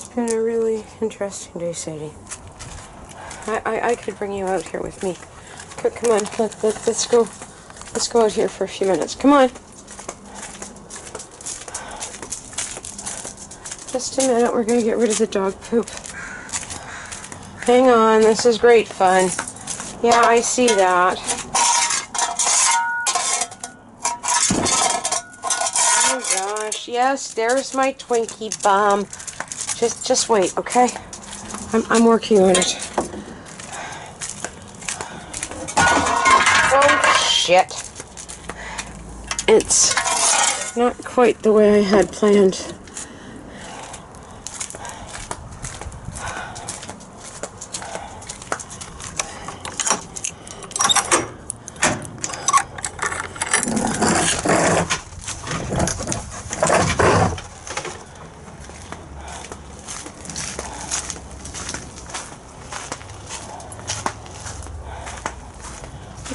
It's been a really interesting day, Sadie. I could bring you out here with me. Come on, let's go. Let's go out here for a few minutes. Come on. Just a minute. We're going to get rid of the dog poop. Hang on. This is great fun. Yeah, I see that. Oh gosh. Yes, there's my Twinkie bum. Just wait, okay? I'm working on it. Oh shit. It's not quite the way I had planned.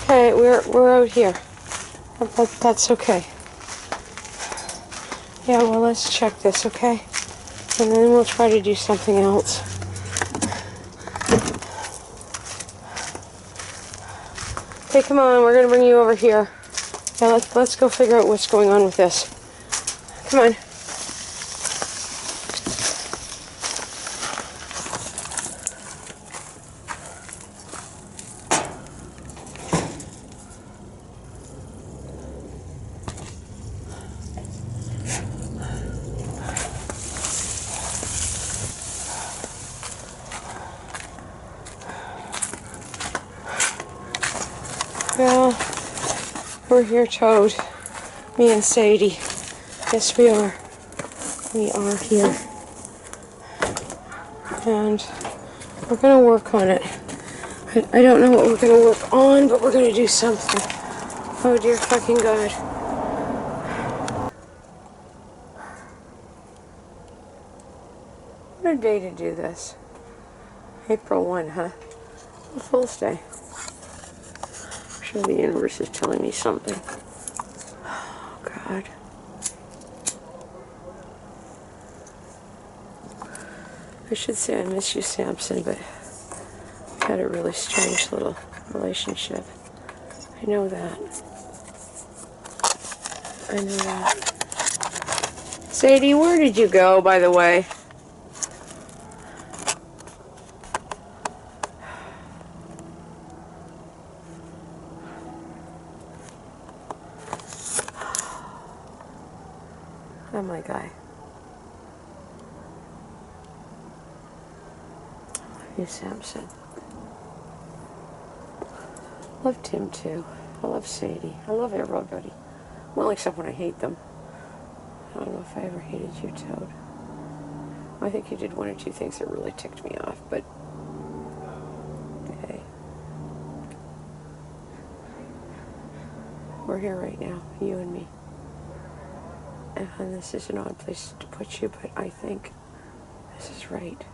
Okay, we're out here. That's okay. Yeah, well, let's check this, okay? And then we'll try to do something else. Okay, come on, we're gonna bring you over here. Yeah, let's go figure out what's going on with this. Come on. Well, we're here towed. Me and Sadie. Yes, we are. We are here. And we're going to work on it. I don't know what we're going to work on, but we're going to do something. Oh, dear fucking God. What a day to do this. April 1, huh? A Fool's Day. I'm sure the universe is telling me something. Oh, God. I should say I miss you, Samson, but we had a really strange little relationship. I know that. I know that. Sadie, where did you go, by the way? Oh, my guy. I love you, Samson. I love Tim, too. I love Sadie. I love everybody. Well, except when I hate them. I don't know if I ever hated you, Toad. I think you did one or two things that really ticked me off, but hey. We're here right now, you and me. And this is an odd place to put you, but I think this is right.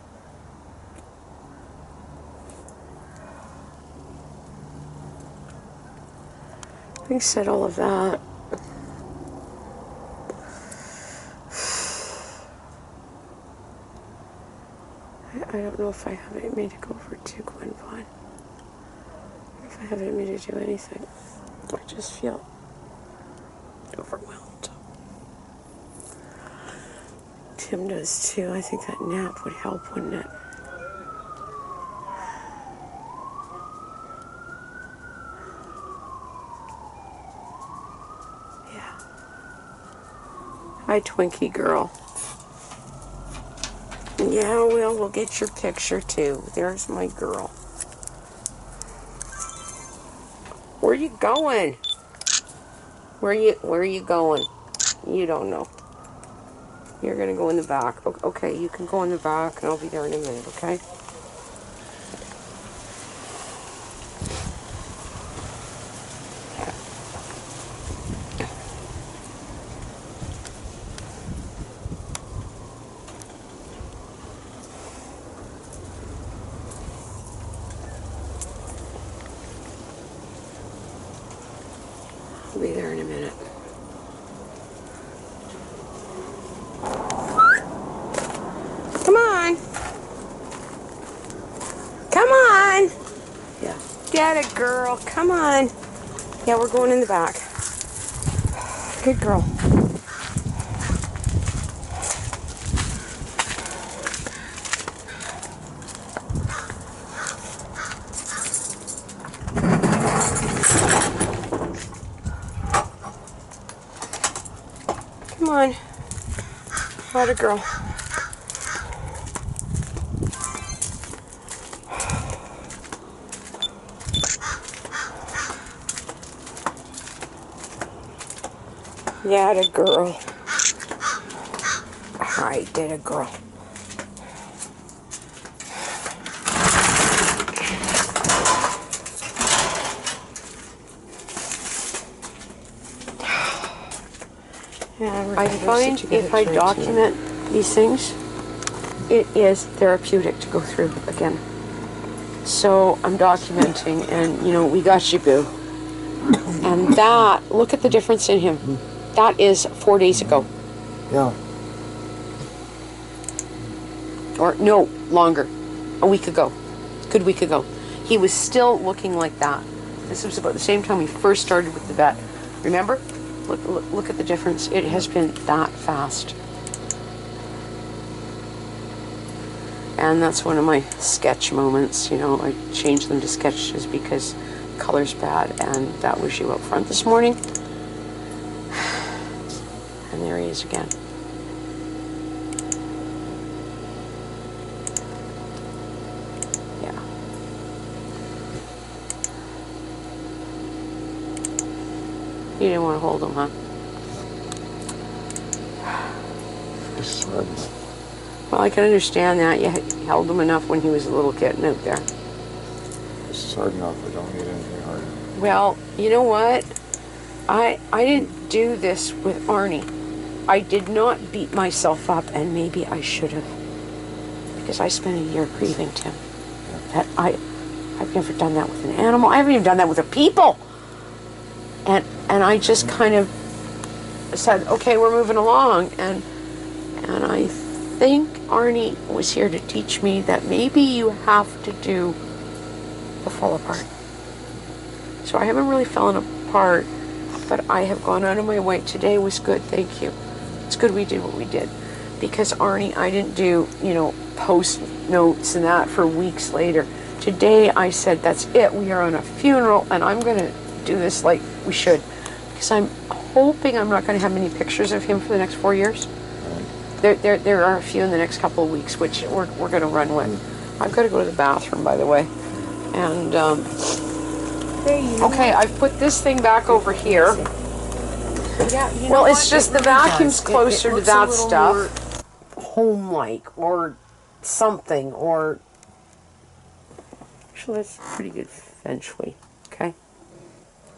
Having said all of that, I don't know if I have it in me to go over to Gwen Vaughn. If I have it in me to do anything. I just feel overwhelmed. Tim does too. I think that nap would help, wouldn't it? Yeah. Hi, Twinkie girl. Yeah, well, we'll get your picture too. There's my girl. Where are you going? Where are you going? You don't know. You're gonna go in the back. Okay, you can go in the back, and I'll be there in a minute. Okay. I'll be there in a minute. Come on. Get it, girl. Come on. Yeah, we're going in the back. Good girl. Come on. What a girl. Yeah, the girl. I did a girl. I find if I document these things, it is therapeutic to go through again. So I'm documenting, and you know, we got you, boo. And that, look at the difference in him. That is 4 days ago. Yeah. Or no, longer. A week ago. Good week ago. He was still looking like that. This was about the same time we first started with the vet. Remember? Look at the difference. It has been that fast. And that's one of my sketch moments. You know, I changed them to sketches because color's bad, and that was you up front this morning. And there he is again. Yeah. You didn't want to hold him, huh? It's hard. Well, I can understand that. You held him enough when he was a little kitten out there. This is hard enough. I don't need anything harder. Well, you know what? I didn't do this with Arnie. I did not beat myself up, and maybe I should have. Because I spent a year grieving Tim. That I've never done that with an animal. I haven't even done that with a people. And I just kind of said, okay, we're moving along. And I think Arnie was here to teach me that maybe you have to do the fall apart. So I haven't really fallen apart, but I have gone out of my way. Today was good, thank you. It's good we did what we did. Because Arnie, I didn't do, you know, post notes and that for weeks later. Today I said, that's it, we are on a funeral, and I'm going to do this like we should. Because I'm hoping I'm not going to have many pictures of him for the next 4 years. There are a few in the next couple of weeks, which we're going to run with. I've got to go to the bathroom, by the way. And, okay, I've put this thing back over here. Yeah, you know Well, what? it's just It the really vacuum's does. closer to looks a that little stuff. Home-like, or something, or... Actually, that's pretty good feng shui, okay?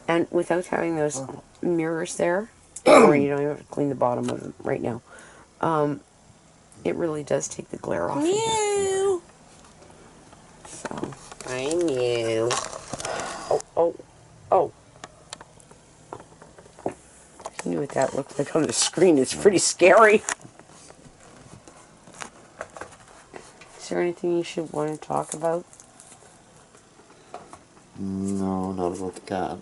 And without having those mirrors there, or you don't even have to clean the bottom of them right now, it really does take the glare off. Meow. So, I knew. oh. You knew what that looked like on the screen. It's pretty scary. Is there anything you should want to talk about? No, not about the cat.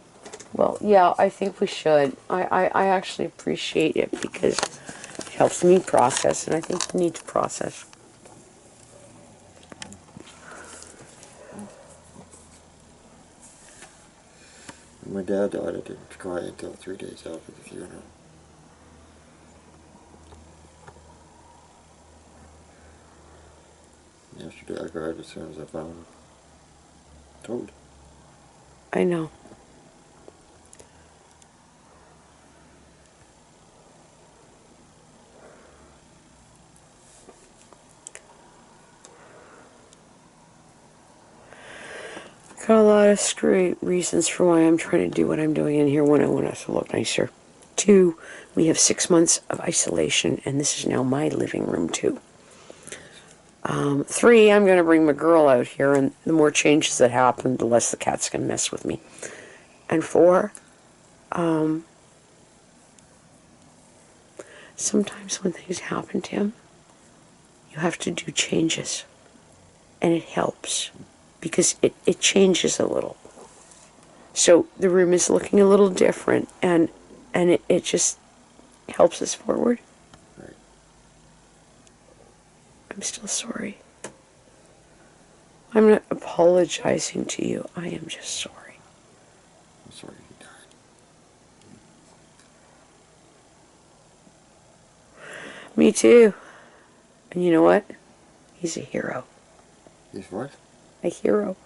Well, yeah, I think we should. I actually appreciate it because it helps me process, and I think you need to process. When my dad died, I didn't cry until 3 days after the funeral. Yesterday I cried as soon as I found him. Toad. I know. Got a lot of great reasons for why I'm trying to do what I'm doing in here. One, I want us to look nicer. Two, we have 6 months of isolation, and this is now my living room too. Three, I'm going to bring my girl out here, and the more changes that happen, the less the cat's going to mess with me. And four, sometimes when things happen, Tim, you have to do changes. And it helps, because it changes a little. So the room is looking a little different, and it just helps us forward. Right. I'm still sorry. I'm not apologizing to you. I am just sorry. I'm sorry he died. Me too. And you know what? He's a hero. He's what? A hero.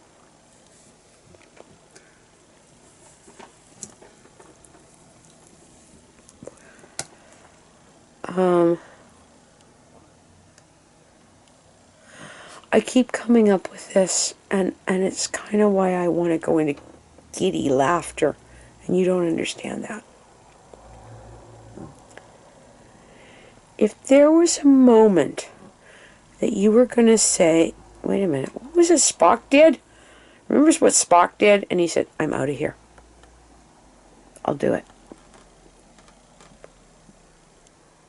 I keep coming up with this, and it's kind of why I want to go into giddy laughter, and you don't understand that. If there was a moment that you were going to say, wait a minute, what was it Spock did? Remember what Spock did? And he said, I'm out of here. I'll do it.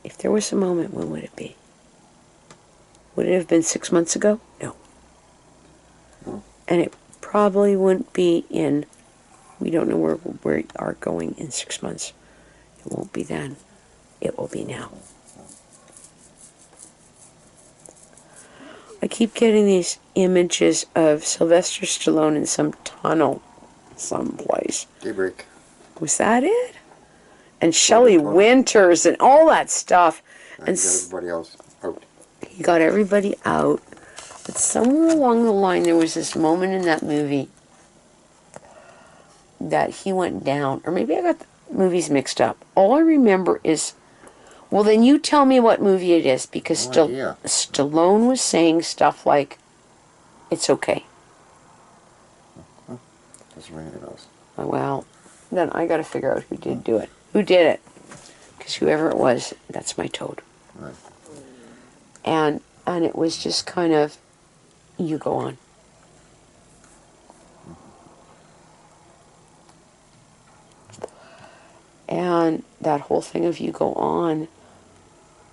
If there was a moment, when would it be? Would it have been 6 months ago? No. And it probably wouldn't be in, we don't know where we are going in 6 months. It won't be then. It will be now. I keep getting these images of Sylvester Stallone in some tunnel someplace. Daybreak. Was that it? And Shelley Winters and all that stuff. And he got everybody else out. He got everybody out. But somewhere along the line, there was this moment in that movie that he went down. Or maybe I got the movies mixed up. All I remember is, well, then you tell me what movie it is, because Stallone was saying stuff like, it's okay. Doesn't ring any bells. Well, then I got to figure out who did do it. Who did it? Because whoever it was, that's my toad. Right. And it was just kind of, you go on. And that whole thing of you go on,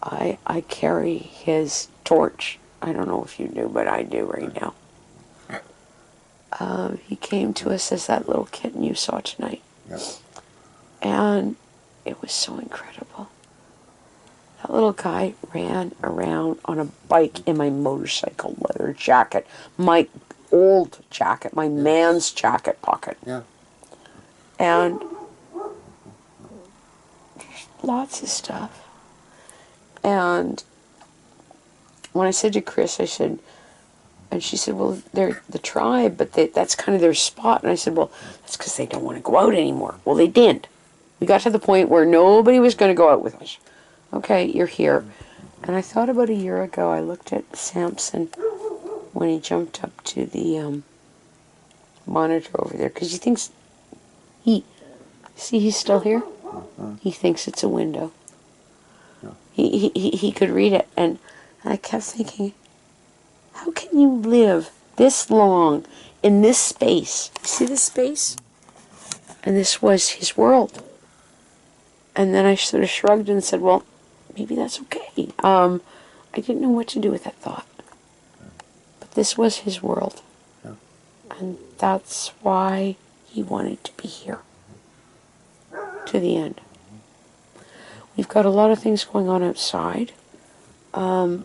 I carry his torch. I don't know if you do, but I do right now. He came to us as that little kitten you saw tonight. Yep. And it was so incredible. That little guy ran around on a bike in my motorcycle leather jacket, my old jacket, my man's jacket pocket. Yeah. And lots of stuff. And when I said to Chris, I said, and she said, well, they're the tribe, but that's kind of their spot. And I said, well, that's because they don't want to go out anymore. Well, they didn't. We got to the point where nobody was going to go out with us. Okay, you're here. And I thought about a year ago, I looked at Samson when he jumped up to the monitor over there, because he thinks, he's still here? He thinks it's a window. He could read it, and I kept thinking, how can you live this long in this space? You see this space? And this was his world. And then I sort of shrugged and said, well, maybe that's okay. I didn't know what to do with that thought. But this was his world. Yeah. And that's why he wanted to be here. To the end. We've got a lot of things going on outside. I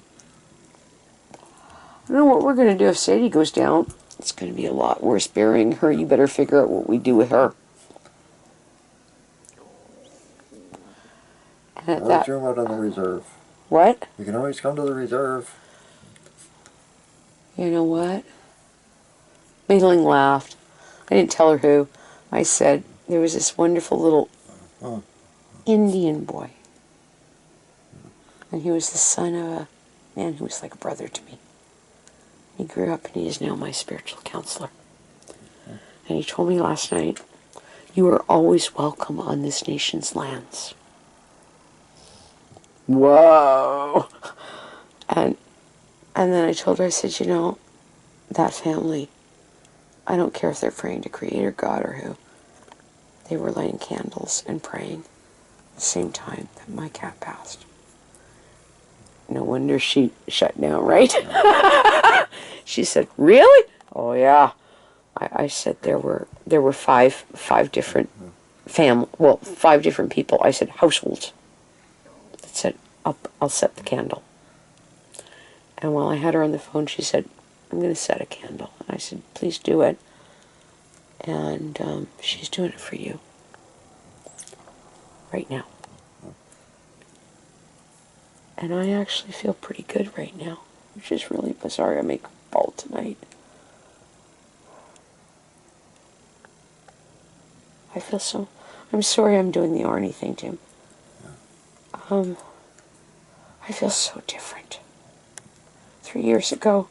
don't know what we're going to do if Sadie goes down. It's going to be a lot worse burying her. You better figure out what we do with her. And at Always room out on the reserve. What? You can always come to the reserve. You know what? Mailing laughed. I didn't tell her who. I said there was this wonderful little Indian boy. And he was the son of a man who was like a brother to me. He grew up and he is now my spiritual counselor. And he told me last night, you are always welcome on this nation's lands. Whoa! And then I told her, I said, you know, that family, I don't care if they're praying to Creator God or who, they were lighting candles and praying at the same time that my cat passed. No wonder she shut down, right? She said, really? Oh, yeah. I said there were five different five different people. I said households. That said, I'll set the candle. And while I had her on the phone, she said, I'm going to set a candle. And I said, please do it. And she's doing it for you. Right now. And I actually feel pretty good right now. Which is really bizarre. I make ball tonight. I feel so... I'm sorry I'm doing the Arnie thing, Tim. I feel so different. 3 years ago,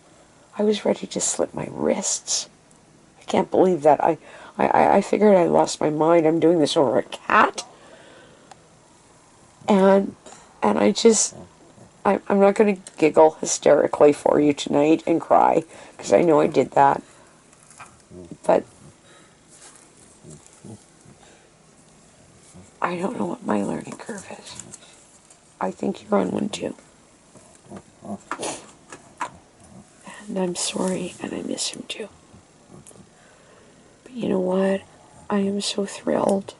I was ready to slit my wrists. I can't believe that. I figured I lost my mind. I'm doing this over a cat. And I just... I'm not going to giggle hysterically for you tonight and cry, because I know I did that. But I don't know what my learning curve is. I think you're on one too. And I'm sorry, and I miss him too. But you know what? I am so thrilled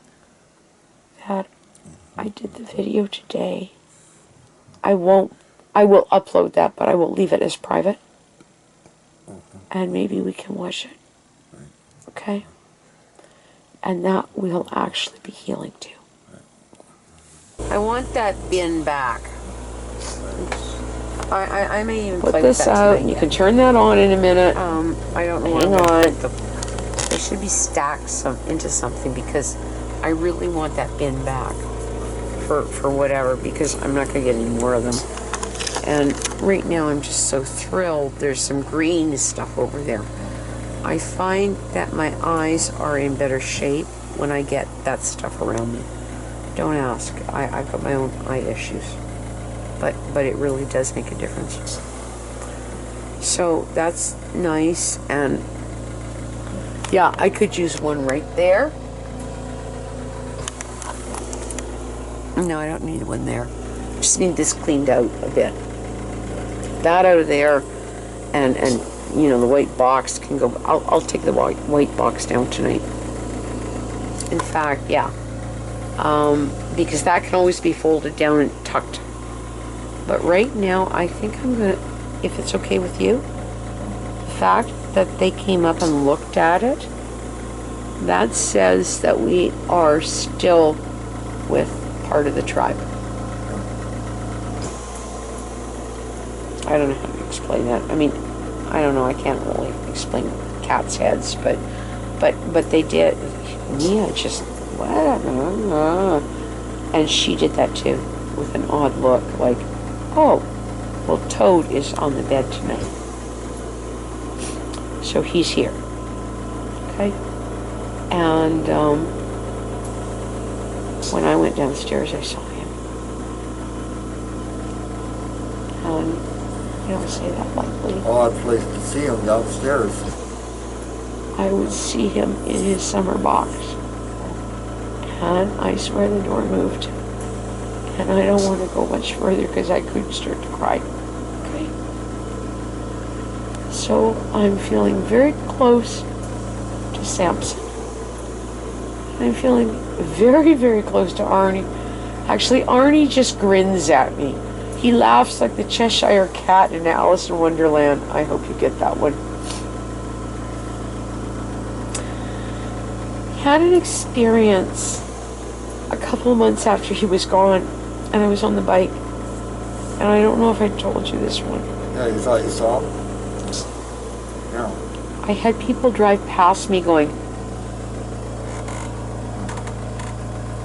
that I did the video today. I will upload that, but I will leave it as private. And maybe we can watch it. Okay? And that will actually be healing too. I want that bin back. I may even Put play this with that out. tonight. You can turn that on in a minute. I don't know. Hang on. They should be stacked into something, because I really want that bin back for whatever, because I'm not going to get any more of them. And right now I'm just so thrilled. There's some green stuff over there. I find that my eyes are in better shape when I get that stuff around me. Don't ask. I've got my own eye issues. But it really does make a difference. So that's nice. And yeah, I could use one right there. No, I don't need one there. Just need this cleaned out a bit. That out of there, and you know, the white box can go. I'll take the white box down tonight. In fact, yeah, because that can always be folded down and tucked. But right now, I think I'm gonna, if it's okay with you, the fact that they came up and looked at it, that says that we are still with part of the tribe. I don't know how to explain that. I mean, I don't know. I can't really explain cats' heads, but they did. Mia just what? And she did that too, with an odd look, like, oh, well, Toad is on the bed tonight, so he's here. Okay. And when I went downstairs, I saw him. And you don't say that lightly. Odd place to see him downstairs. I would see him in his summer box. And I swear the door moved. And I don't want to go much further because I could start to cry. Okay? So I'm feeling very close to Samson. I'm feeling very, very close to Arnie. Actually, Arnie just grins at me. He laughs like the Cheshire Cat in Alice in Wonderland. I hope you get that one. He had an experience a couple of months after he was gone, and I was on the bike. And I don't know if I told you this one. Yeah, you thought you saw him? Yeah. I had people drive past me going,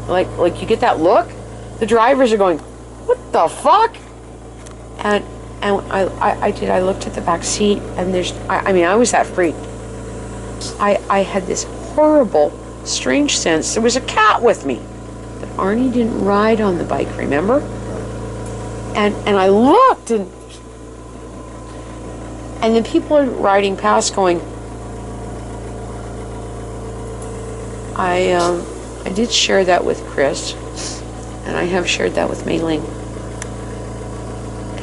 like you get that look? The drivers are going, what the fuck? And I looked at the back seat, and I mean, I was that freaked. I had this horrible, strange sense there was a cat with me. But Arnie didn't ride on the bike, remember? And I looked, and then people are riding past going, I did share that with Chris, and I have shared that with Mei Ling.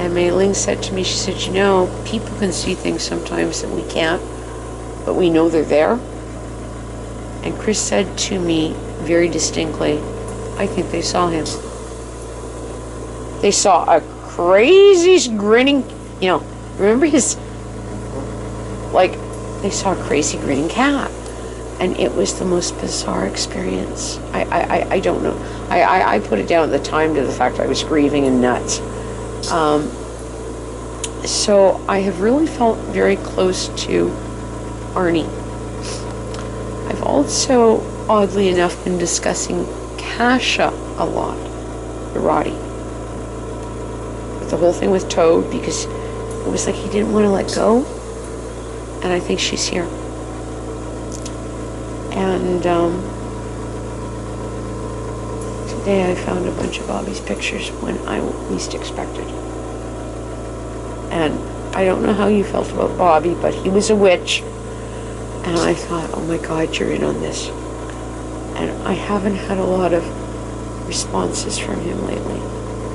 And Mei Ling said to me, she said, you know, people can see things sometimes that we can't, but we know they're there. And Chris said to me very distinctly, I think they saw him. They saw a crazy grinning, remember his, they saw a crazy grinning cat. And it was the most bizarre experience. I don't know. I put it down at the time to the fact I was grieving and nuts. So I have really felt very close to Arnie. I've also, oddly enough, been discussing Kasha a lot, the Roddy. With the whole thing with Toad, because it was like he didn't want to let go. And I think she's here. And today I found a bunch of Bobby's pictures when I least expected. And I don't know how you felt about Bobby, but he was a witch. And I thought, oh my God, you're in on this. And I haven't had a lot of responses from him lately.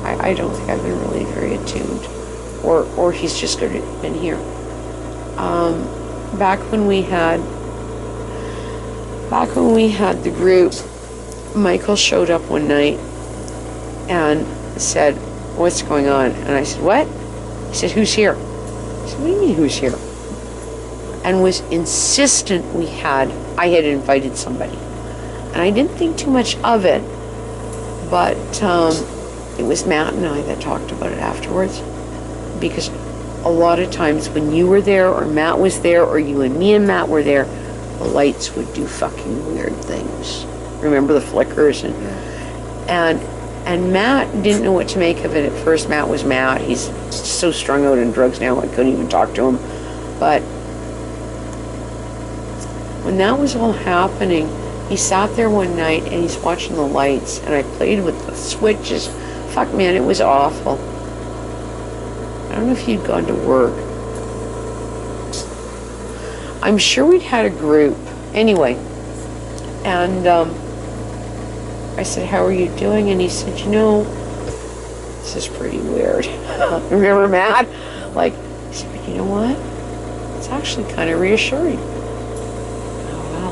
I don't think I've been really very attuned. Or he's just been here. Back when we had the group, Michael showed up one night and said, what's going on? And I said, what? He said, who's here? I said, what do you mean, who's here? And was insistent I had invited somebody. And I didn't think too much of it, but it was Matt and I that talked about it afterwards. Because a lot of times when you were there, or Matt was there, or you and me and Matt were there, the lights would do fucking weird things. Remember the flickers? And Matt didn't know what to make of it at first. Matt was Matt. He's so strung out on drugs now, I couldn't even talk to him. But when that was all happening, he sat there one night and he's watching the lights, and I played with the switches. Fuck, man, it was awful. I don't know if you'd gone to work. I'm sure we'd had a group. Anyway, and I said, how are you doing? And he said, this is pretty weird. Remember Matt? He said, but you know what? It's actually kind of reassuring. Oh, wow.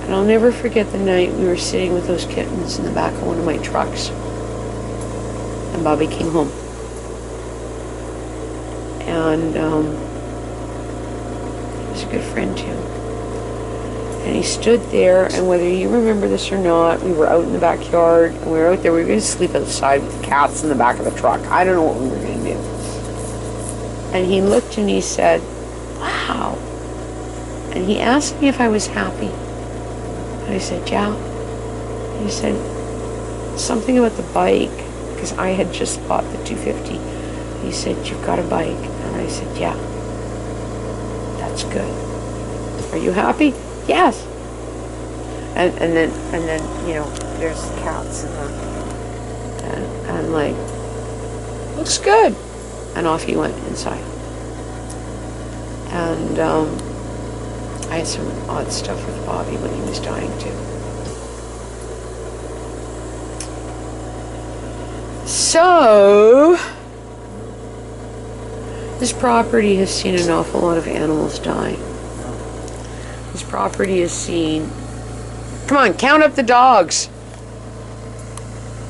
And I'll never forget the night we were sitting with those kittens in the back of one of my trucks. And Bobby came home. And he was a good friend too. And he stood there, and whether you remember this or not, we were out in the backyard, and we were out there, we were going to sleep outside with cats in the back of the truck. I don't know what we were going to do. And he looked and he said, wow. And he asked me if I was happy. And I said, yeah. And he said, something about the bike, because I had just bought the 250. He said, you've got a bike. And I said, yeah. That's good. Are you happy? Yes. And then there's the cats and looks good. And off he went inside. And I had some odd stuff with Bobby when he was dying too. So this property has seen an awful lot of animals die. This property has seen... Come on, count up the dogs.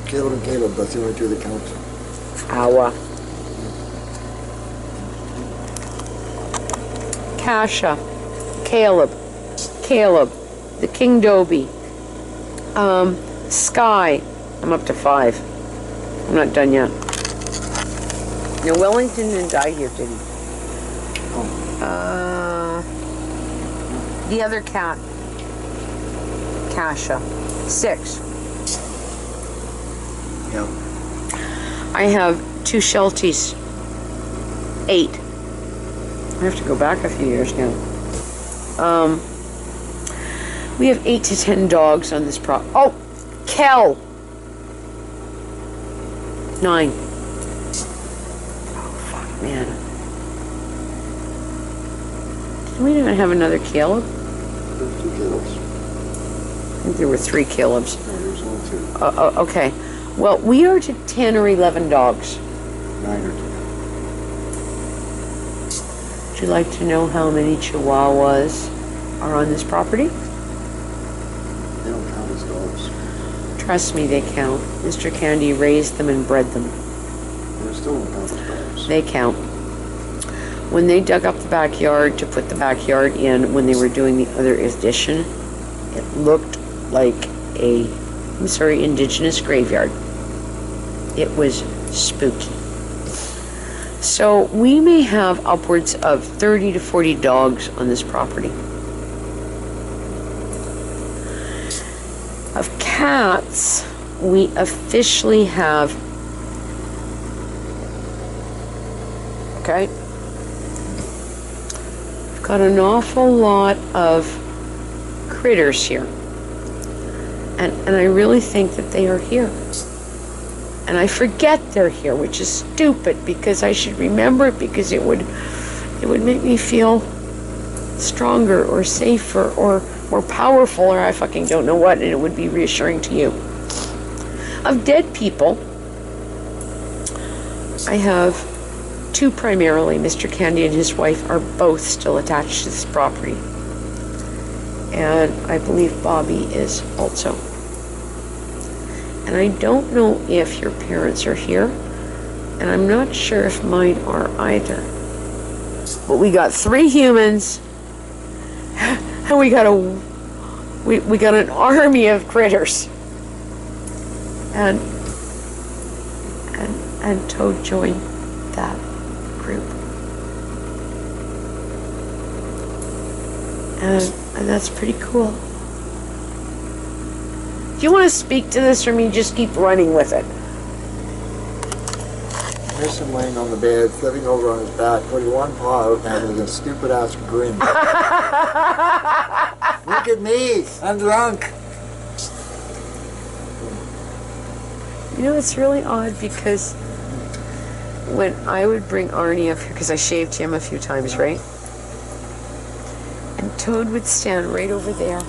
Caleb and Caleb, that's the only two that count. Awa. Kasha. Caleb. The King Dobie. Sky. I'm up to 5. I'm not done yet. Now, Wellington didn't die here, did he? The other cat, Kasha, 6. Yeah. I have 2 Shelties, 8. I have to go back a few years now. We have 8 to 10 dogs on this Oh, Kel. 9. Oh, fuck, man. Did we even have another Caleb? There's 2 Calebs. I think there were 3 Calebs. No, there's only 2. Okay. Well, we are to 10 or 11 dogs. 9 or 10. Would you like to know how many Chihuahuas are on this property? They don't count as dogs. Trust me, they count. Mr. Candy raised them and bred them. They still don't count as dogs. They count. When they dug up the backyard to put the backyard in, when they were doing the other addition, it looked like a, I'm sorry, indigenous graveyard. It was spooky. So we may have upwards of 30 to 40 dogs on this property. Of cats, we officially have, okay, we've got an awful lot of critters here. And I really think that they are here. And I forget they're here, which is stupid because I should remember it because it would make me feel stronger or safer or more powerful, or I fucking don't know what, and it would be reassuring to you. Of dead people, I have two primarily. Mr. Candy and his wife are both still attached to this property. And I believe Bobby is also. And I don't know if your parents are here, and I'm not sure if mine are either. But we got 3 humans, and we got an army of critters. And Toad joined that group. And that's pretty cool. Do you want to speak to this, or me just keep running with it? There's him laying on the bed, flipping over on his back, putting one paw out and having a stupid ass grin. Look at me, I'm drunk. You know, it's really odd because when I would bring Arnie up here, because I shaved him a few times, right? And Toad would stand right over there.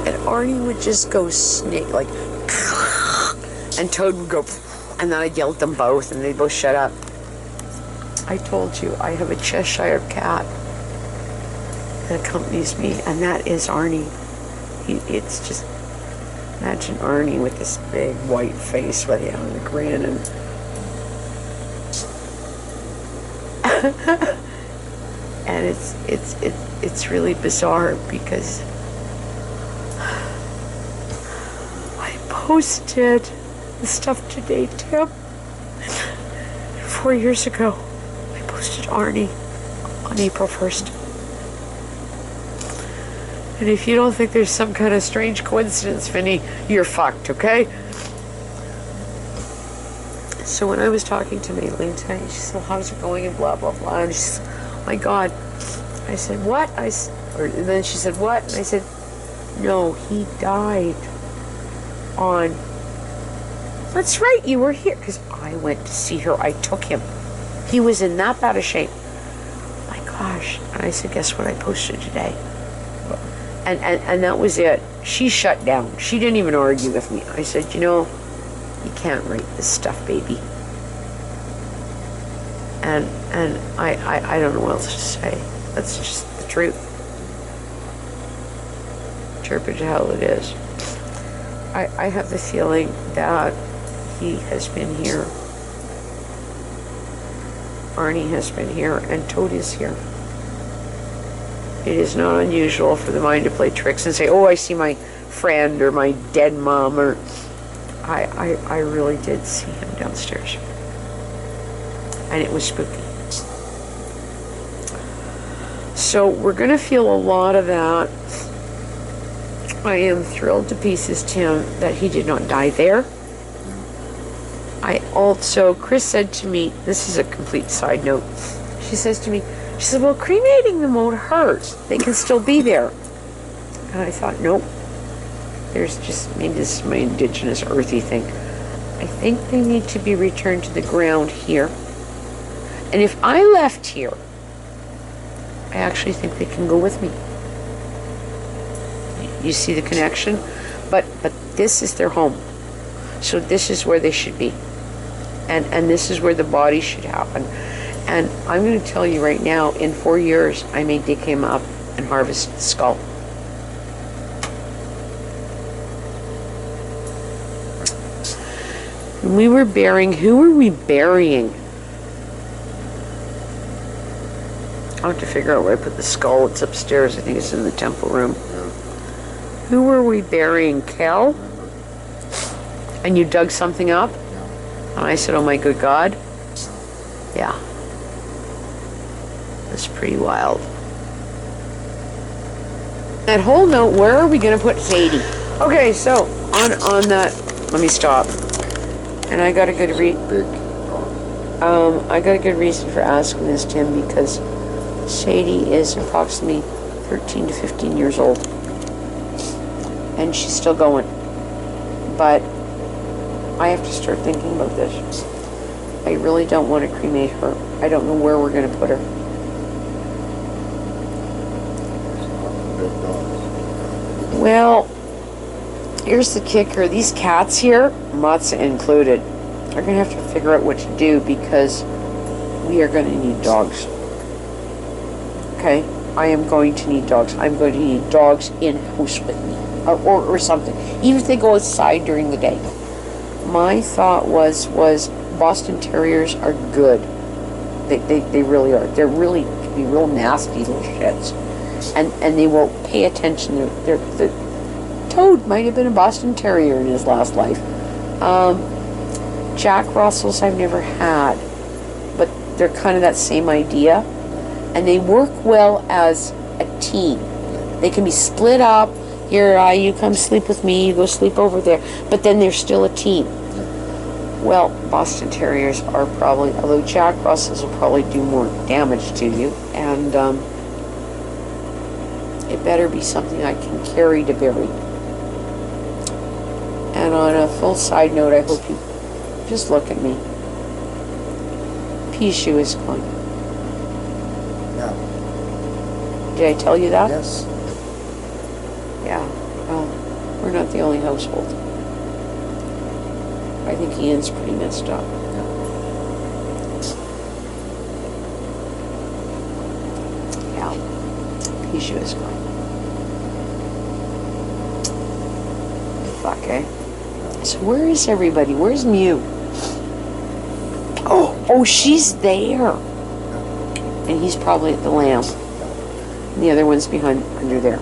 And Arnie would just go snake, like, and Toad would go, and then I'd yell at them both, and they'd both shut up. I told you, I have a Cheshire cat that accompanies me, and that is Arnie. It's just, imagine Arnie with this big white face with him and a grin, and and it's really bizarre because posted the stuff today, Tim. 4 years ago, I posted Arnie on April 1st. And if you don't think there's some kind of strange coincidence, Vinny, you're fucked, okay? So when I was talking to Maylene tonight, she said, how's it going, and blah, blah, blah. And she said, oh my God. I said, what? And then she said, what? And I said, no, he died on, that's right, you were here, because I went to see her. I took him. He was in that bad a shape. My gosh. And I said, guess what I posted today? And that was it. She shut down. She didn't even argue with me. I said, you know, you can't write this stuff, baby. And I don't know what else to say. That's just the truth. Interpret it how it is. I have the feeling that he has been here. Arnie has been here, and Toad is here. It is not unusual for the mind to play tricks and say, oh, I see my friend or my dead mom, or I really did see him downstairs. And it was spooky. So we're going to feel a lot of that. I am thrilled to pieces, Tim, that he did not die there. I also, Chris said to me, this is a complete side note, she says to me, she said, well, cremating them won't hurt. They can still be there. And I thought, nope. There's just, maybe this is my indigenous earthy thing. I think they need to be returned to the ground here. And if I left here, I actually think they can go with me. You see the connection? But this is their home. So this is where they should be. And this is where the body should happen. And I'm going to tell you right now, in 4 years, I may dig him up and harvest the skull. When we were burying, who were we burying? I'll have to figure out where I put the skull. It's upstairs. I think it's in the temple room. Yeah. Who were we burying? Kel? And you dug something up? Yeah. And I said, oh my good God. Yeah. That's pretty wild. That whole note, where are we going to put Sadie? Okay, so on that, let me stop. And I got a good Big dog. I got a good reason for asking this, Tim, because Sadie is approximately 13 to 15 years old. And she's still going. But I have to start thinking about this. I really don't want to cremate her. I don't know where we're going to put her. Big dogs. Well, here's the kicker. These cats here, Matza included, are going to have to figure out what to do because we are going to need dogs. Okay? I am going to need dogs. I'm going to need dogs in-house with me. Or something. Even if they go outside during the day. My thought was Boston Terriers are good. They really are. They're really can be real nasty little shits. And they will pay attention. The Toad might have been a Boston Terrier in his last life. Jack Russells I've never had. But they're kind of that same idea. And they work well as a team. They can be split up. Here, you come sleep with me, you go sleep over there. But then they're still a team. Well, Boston Terriers are probably, although Jack Russells will probably do more damage to you. And it better be something I can carry to bury. And on a full side note, I hope you just look at me. Pishu is gone. Yeah. Did I tell you that? Yes. Yeah, well, we're not the only household. I think Ian's pretty messed up. Yeah. Pishu is gone. Fuck, eh? So where is everybody? Where's Mew? Oh, she's there. And he's probably at the lamp. And the other one's behind, under there.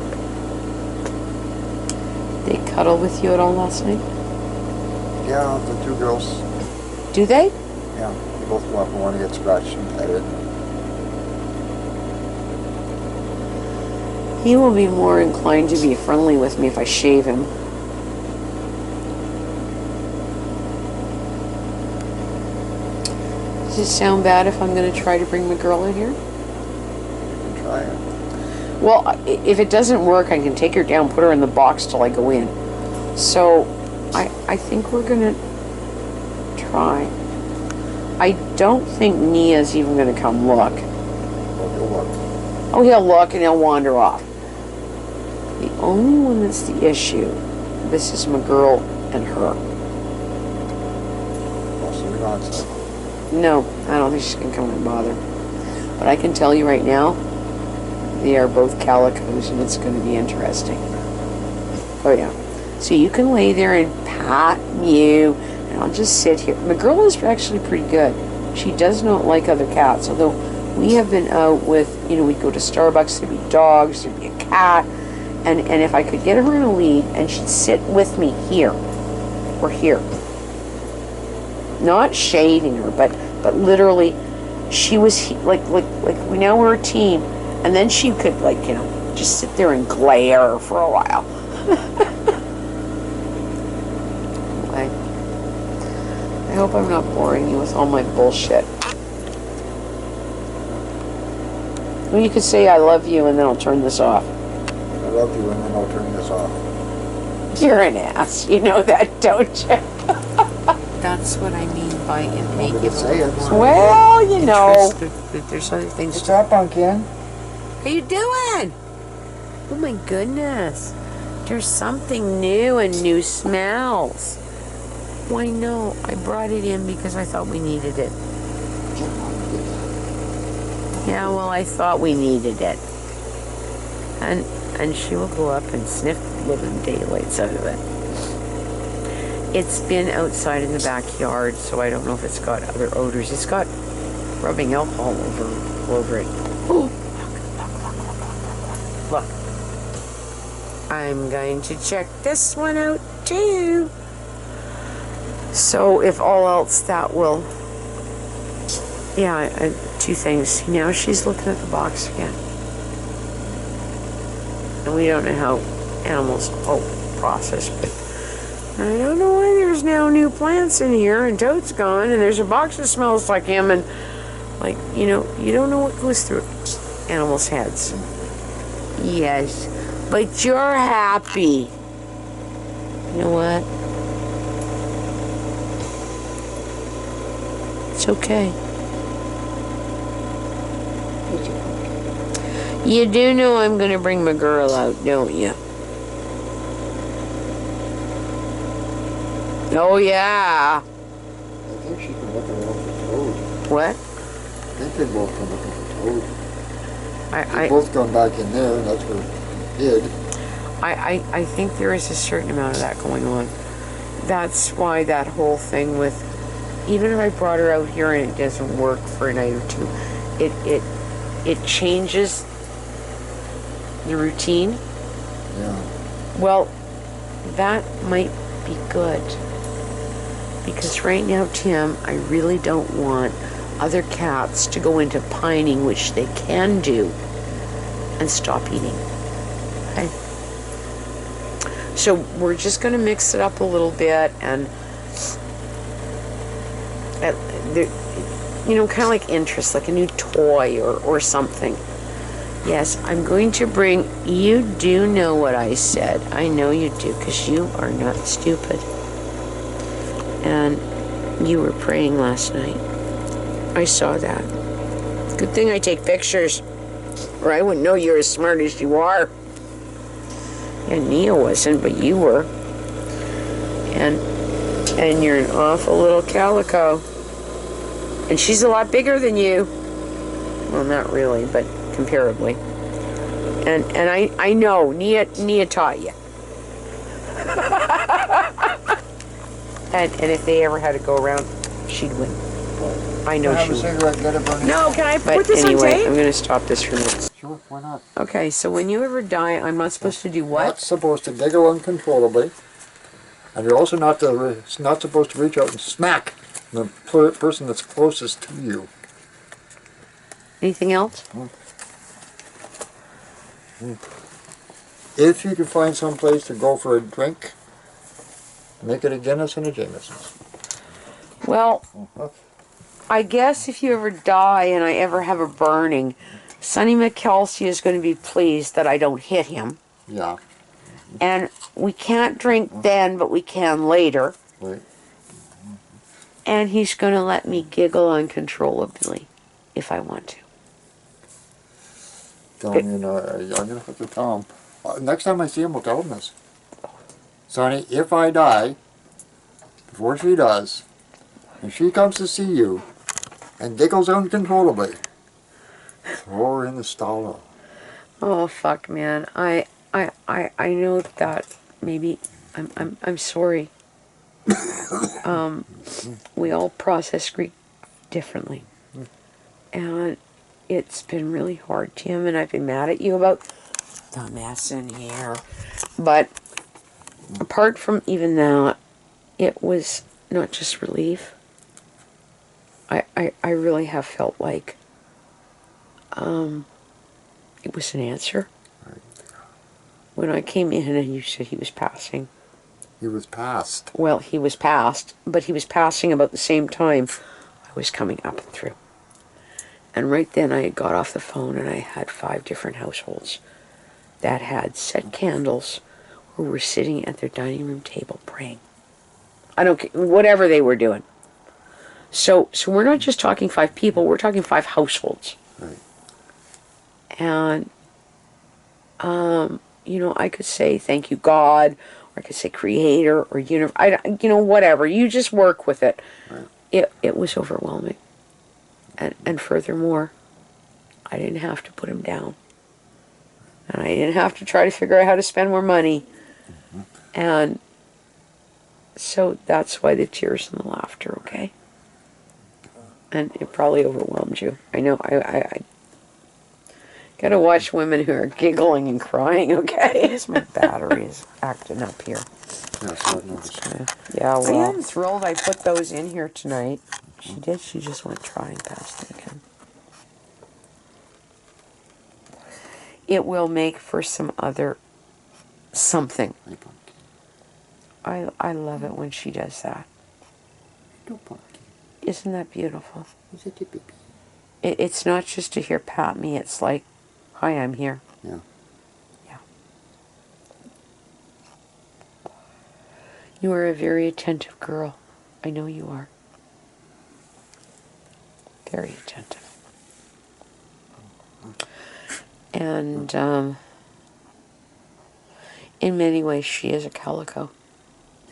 They cuddle with you at all last night? Yeah, the two girls. Do they? Yeah, they both go up and want to get scratched and petted. He will be more inclined to be friendly with me if I shave him. Does it sound bad if I'm going to try to bring my girl in here? You can try it. Well, if it doesn't work, I can take her down, put her in the box till I go in. So, I think we're going to try. I don't think Nia's even going to come look. Well, he'll look. Oh, he'll look and he'll wander off. The only one that's the issue, this is my girl and her. Well, so we don't say. No, I don't think she's going to come and bother. But I can tell you right now, they are both calicos and it's going to be interesting. Oh yeah. So you can lay there and pat Mew, and I'll just sit here. My girl is actually pretty good. She does not like other cats, although we have been out with, we'd go to Starbucks, there'd be dogs, there'd be a cat, and if I could get her in a lead, and she'd sit with me here, or here. Not shaving her, but literally, she was, like we now were a team, and then she could, just sit there and glare for a while. I hope I'm not boring you with all my bullshit. Well, you could say I love you and then I'll turn this off. I love you and then I'll turn this off. You're an ass. You know that, don't you? That's what I mean by it making it say it. Well, there's other things. What's up, Pumpkin? How you doing? Oh my goodness. There's something new and new smells. Why no, I brought it in because I thought we needed it. Yeah, well, I thought we needed it. and she will go up and sniff the living daylights out of it. It's been outside in the backyard, so I don't know if it's got other odors. It's got rubbing alcohol over it. Oh, look. I'm going to check this one out too. So if all else, that will, yeah, two things. Now she's looking at the box again. And we don't know how animals process, but I don't know why there's now new plants in here, and Toad's gone, and there's a box that smells like him, and like, you don't know what goes through animals' heads. Yes, but you're happy. You know what? It's okay. You do know I'm going to bring my girl out, don't you? Oh, yeah. I think she's been looking around for Toad. What? I think they've both been looking for Toad. They've I both gone back in there, and that's where he hid. I think there is a certain amount of that going on. That's why that whole thing with, even if I brought her out here and it doesn't work for a night or two, it changes the routine. Yeah. Well, that might be good. Because right now, Tim, I really don't want other cats to go into pining, which they can do, and stop eating. Okay? So we're just going to mix it up a little bit, and kind of like interest, like a new toy or something. Yes, I'm going to bring, you do know what I said. I know you do, because you are not stupid. And you were praying last night. I saw that. Good thing I take pictures, or I wouldn't know you're as smart as you are. Yeah, Nia wasn't, but you were. And you're an awful little calico. And she's a lot bigger than you. Well, not really, but comparably. And I know, Nia taught you. And if they ever had to go around, she'd win. I know she would. No, can I put this on tape? I'm going to stop this for a minute. Sure, why not? Okay, so when you ever die, I'm not supposed to do what? Not supposed to giggle uncontrollably. And you're also not supposed to reach out and smack the person that's closest to you. Anything else? If you can find some place to go for a drink, make it a Guinness and a Jameson's. Well, I guess if you ever die and I ever have a burning, Sonny McKelsey is going to be pleased that I don't hit him. Yeah. And we can't drink then, but we can later. Right. And he's going to let me giggle uncontrollably if I want to. Tell him, I'm going to have to tell him. Next time I see him, we'll tell him this. Sonny, if I die, before she does, and she comes to see you, and giggles uncontrollably, throw her in the stall. Oh, fuck, man. I know that maybe I'm sorry. We all process grief differently. And it's been really hard, Tim, and I've been mad at you about the mess in here. But apart from even that, it was not just relief. I really have felt like it was an answer. Right. When I came in and you said he was passing. He was passed. Well, he was passed, but he was passing about the same time I was coming up and through. And right then I got off the phone and I had 5 different households that had set candles who were sitting at their dining room table praying. I don't care, whatever they were doing. So we're not just talking 5 people, we're talking 5 households. Right. And, I could say thank you, God, or I could say Creator, or universe, whatever. You just work with it. Right. It was overwhelming. And furthermore, I didn't have to put him down. And I didn't have to try to figure out how to spend more money. And so that's why the tears and the laughter, okay? And it probably overwhelmed you. I know, I gotta watch women who are giggling and crying, okay? My battery is acting up here. Yes, I've noticed. Yeah, well. I am thrilled I put those in here tonight. She did, she just went trying past them again. It will make for some other something. I love it when she does that. Isn't that beautiful? It's not just to hear pat me, it's like, hi, I'm here. Yeah. Yeah. You are a very attentive girl. I know you are. Very attentive. And in many ways, she is a calico.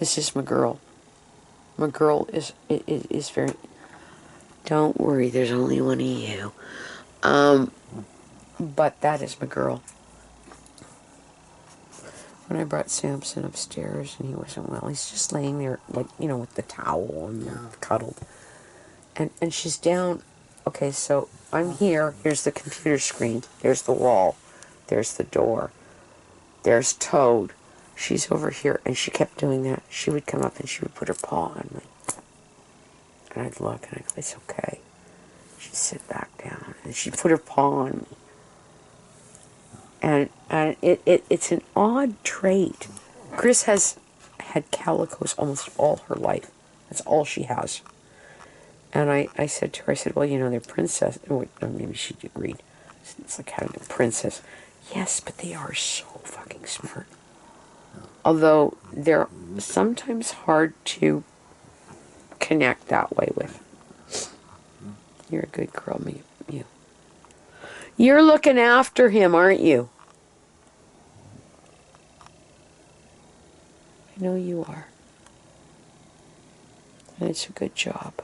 This is my girl. My girl is very... Don't worry, there's only one of you. But that is my girl. When I brought Samson upstairs and he wasn't well, he's just laying there, like, you know, with the towel and cuddled. And she's down. Okay, so I'm here. Here's the computer screen. There's the wall. There's the door. There's Toad. She's over here, and she kept doing that. She would come up and she would put her paw on me. And I'd look and I'd go, it's okay. She'd sit back down and she'd put her paw on me. And it's an odd trait. Chris has had calicos almost all her life. That's all she has. And I said to her, I said, well, you know, they're princess. Or maybe she did read. It's like having a princess. Yes, but they are so fucking smart. Although they're sometimes hard to connect that way with. You're a good girl, you. You're looking after him, aren't you? I know you are. And it's a good job.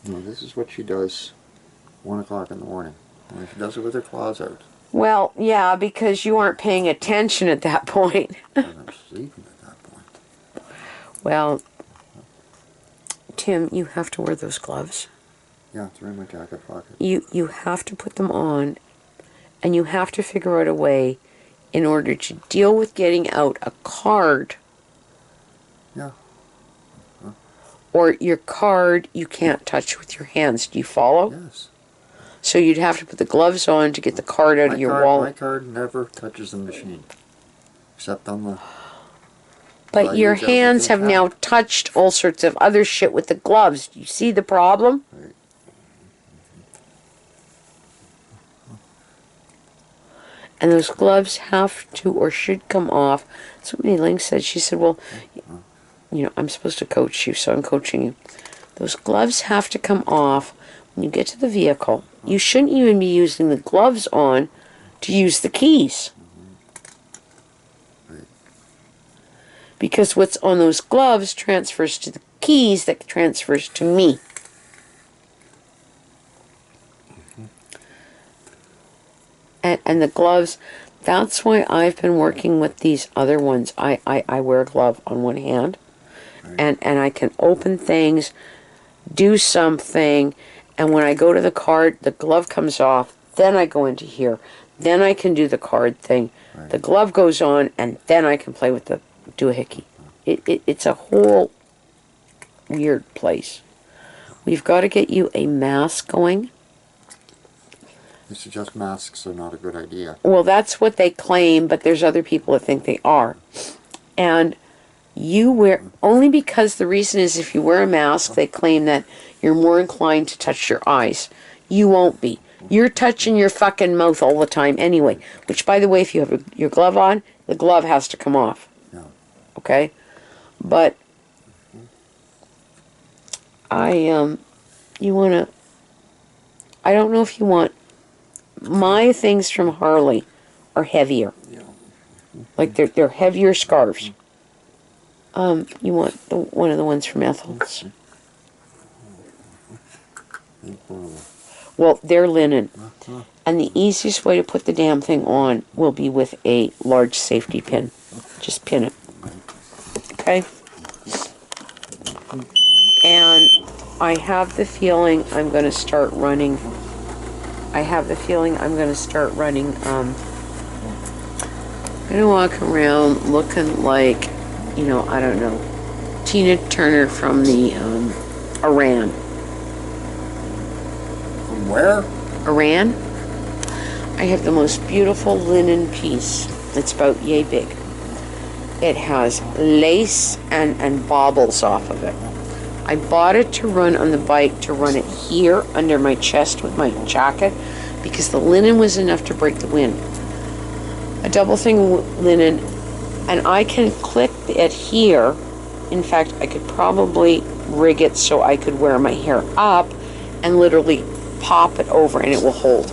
No, this is what she does 1 o'clock in the morning. When she does it with her claws out. Well, yeah, because you aren't paying attention at that point. I'm sleeping at that point. Well, Tim, you have to wear those gloves. Yeah, it's in my jacket pocket. You have to put them on, and you have to figure out a way in order to deal with getting out a card. Yeah. Or your card you can't touch with your hands. Do you follow? Yes. So you'd have to put the gloves on to get the card out of your wallet. My card never touches the machine. Except on the... But your hands have now touched all sorts of other shit with the gloves. Do you see the problem? Right. And those gloves have to or should come off. Somebody Ling said, she said, well, you know, I'm supposed to coach you, so I'm coaching you. Those gloves have to come off when you get to the vehicle. You shouldn't even be using the gloves on to use the keys. Right. Because what's on those gloves transfers to the keys that transfers to me. And the gloves, that's why I've been working with these other ones. I wear a glove on one hand, right. and I can open things, do something, and when I go to the card, the glove comes off, then I go into here, then I can do the card thing. Right. The glove goes on, and then I can play with the doohickey. It's a whole weird place. We've got to get you a mask going. They suggest masks are not a good idea. Well, that's what they claim, but there's other people that think they are. And you wear, only because the reason is if you wear a mask, they claim that you're more inclined to touch your eyes. You won't be. You're touching your fucking mouth all the time anyway. Which, by the way, if you have your glove on, the glove has to come off. Yeah. Okay? But you want to, I don't know if you want, my things from Harley are heavier. Yeah. Like they're heavier scarves. You want one of the ones from Ethel's. Well, they're linen. And the easiest way to put the damn thing on will be with a large safety pin. Just pin it. Okay? And I have the feeling I'm going to start running. I'm going to walk around looking like, you know, I don't know, Tina Turner from the Iran. From where? Iran. I have the most beautiful linen piece. It's about yay big. It has lace and baubles off of it. I bought it to run on the bike, to run it here under my chest with my jacket, because the linen was enough to break the wind. A double thing linen, and I can clip it here. In fact, I could probably rig it so I could wear my hair up and literally pop it over and it will hold.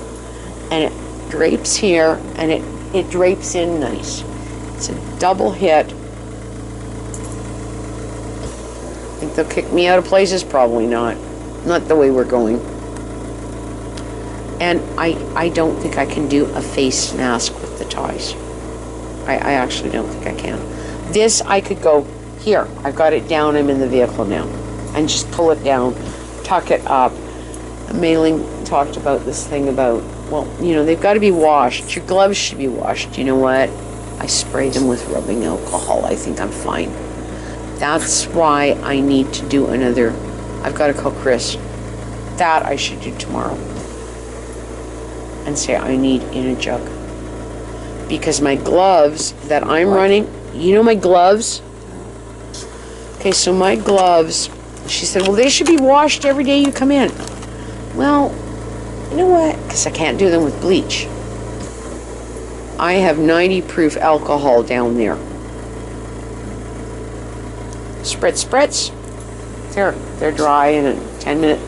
And it drapes here and it drapes in nice. It's a double hit. Think they'll kick me out of places? Probably not. Not the way we're going. And I don't think I can do a face mask with the ties. I actually don't think I can. This I could go, here, I've got it down, I'm in the vehicle now. And just pull it down, tuck it up. Mailing talked about this thing about, well, you know, they've got to be washed. Your gloves should be washed. You know what? I spray them with rubbing alcohol. I think I'm fine. That's why I need to do another. I've got to call Chris. That I should do tomorrow. And say I need in a jug. Because my gloves that I'm running, you know my gloves? Okay, so my gloves, she said, well, they should be washed every day you come in. Well, you know what? Because I can't do them with bleach. I have 90 proof alcohol down there. Spritz, spritz. They're dry in a 10 minute.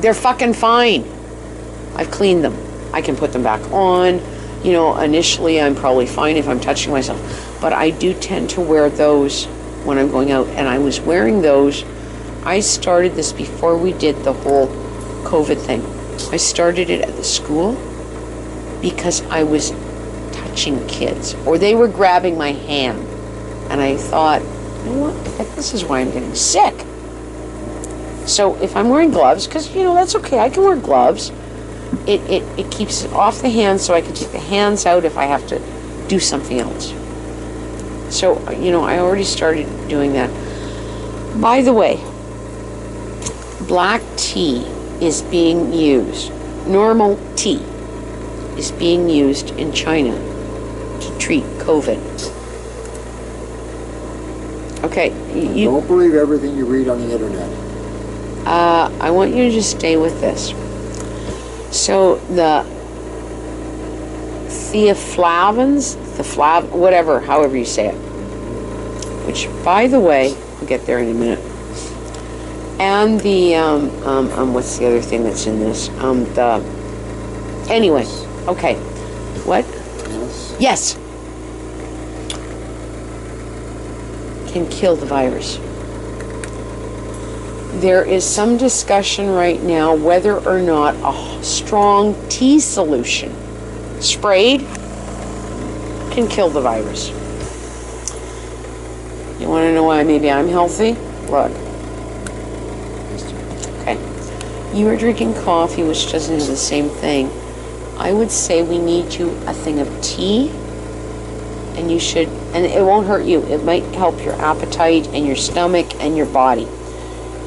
They're fucking fine. I've cleaned them. I can put them back on. You know, initially I'm probably fine if I'm touching myself. But I do tend to wear those when I'm going out. And I was wearing those. I started this before we did the whole COVID thing. I started it at the school because I was touching kids. Or they were grabbing my hand. And I thought, you know what? This is why I'm getting sick. So if I'm wearing gloves, because, you know, that's okay. I can wear gloves. It keeps it off the hands so I can take the hands out if I have to do something else. So, you know, I already started doing that. By the way, black tea is being used. Normal tea is being used in China to treat COVID. Okay. Don't believe everything you read on the internet. I want you to just stay with this. So the theaflavins, whatever, however you say it, which, by the way, we'll get there in a minute. And the what's the other thing that's in this? Anyway, okay, what? Yes. Can kill the virus. There is some discussion right now whether or not a strong tea solution sprayed can kill the virus. You want to know why maybe I'm healthy? Look. Okay. You are drinking coffee, which doesn't have the same thing. I would say we need you a thing of tea, and you should, and it won't hurt you. It might help your appetite and your stomach and your body.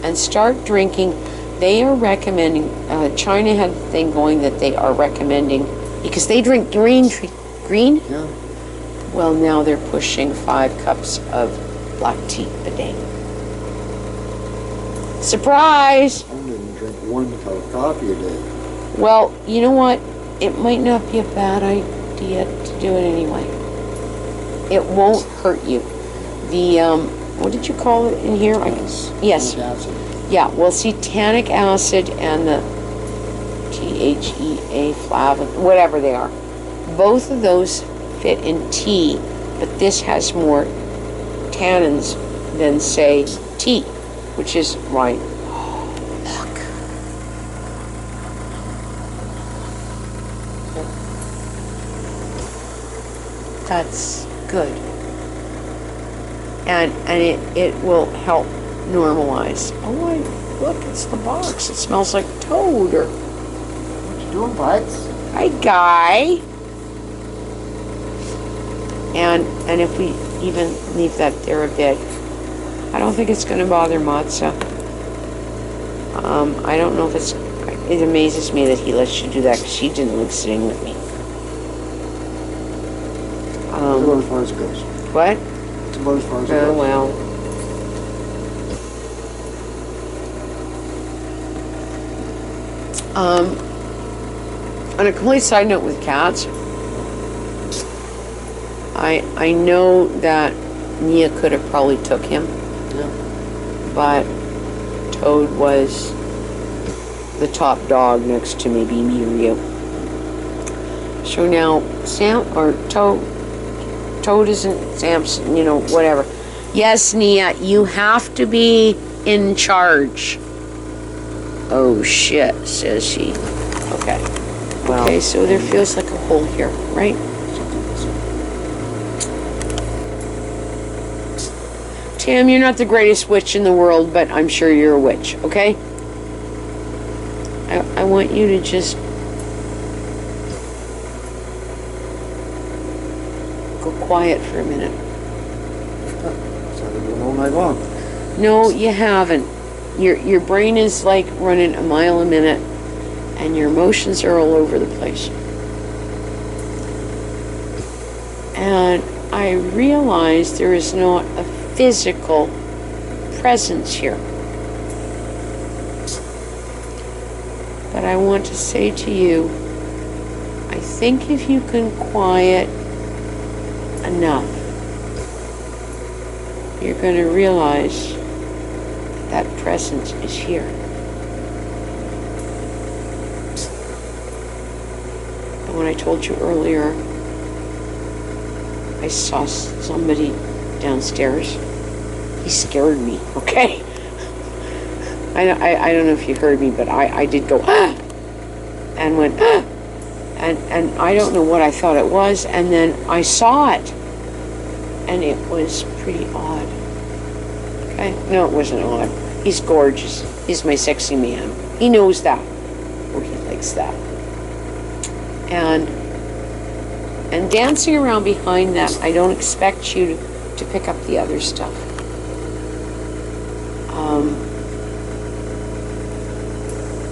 And start drinking. They are recommending, China had a thing going that they are recommending, because they drink green? Yeah. Well, now they're pushing 5 cups of black tea a day. Surprise! I didn't drink 1 cup of coffee a day. Well, you know what? It might not be a bad idea to do it anyway. It won't hurt you. The, what did you call it in here? Yes. Acid. Yeah, well, see, tannic acid and the THEA flavin, whatever they are, both of those fit in tea, but this has more tannins than, say, tea, which is why. Oh, look. that's good. And it will help normalize. Oh, look, it's the box. It smells like toad. Or What you doing, Buds? hi, Guy. And if we even leave that there a bit, I don't think it's going to bother Matza. I don't know if it amazes me that he lets you do that, because she didn't like sitting with me. It's about as far as it goes. What? It's about as far as it Oh, goes. well. On a complete side note with cats, I know that Nia could have probably took him, Yeah. but Toad was the top dog next to maybe me or you. So now Toad isn't Samson, whatever. Yes, Nia, you have to be in charge. Oh shit, says she. Okay. Well, Okay, so there feels like a hole here, right? Tim, you're not the greatest witch in the world, but I'm sure you're a witch, okay? I want you to just go quiet for a minute. So I've been doing all night long. No, you haven't. Your brain is like running a mile a minute, and your emotions are all over the place. And I realize there is not a physical presence here. But I want to say to you, I think if you can quiet enough, you're going to realize that presence is here. And when I told you earlier, I saw somebody downstairs, he scared me, okay? I don't know if you heard me, but I did go, ah! And went, ah! And I don't know what I thought it was, and then I saw it. And it was pretty odd. Okay? No, it wasn't odd. He's gorgeous. He's my sexy man. He knows that. Or he likes that. And dancing around behind that, I don't expect you to pick up the other stuff.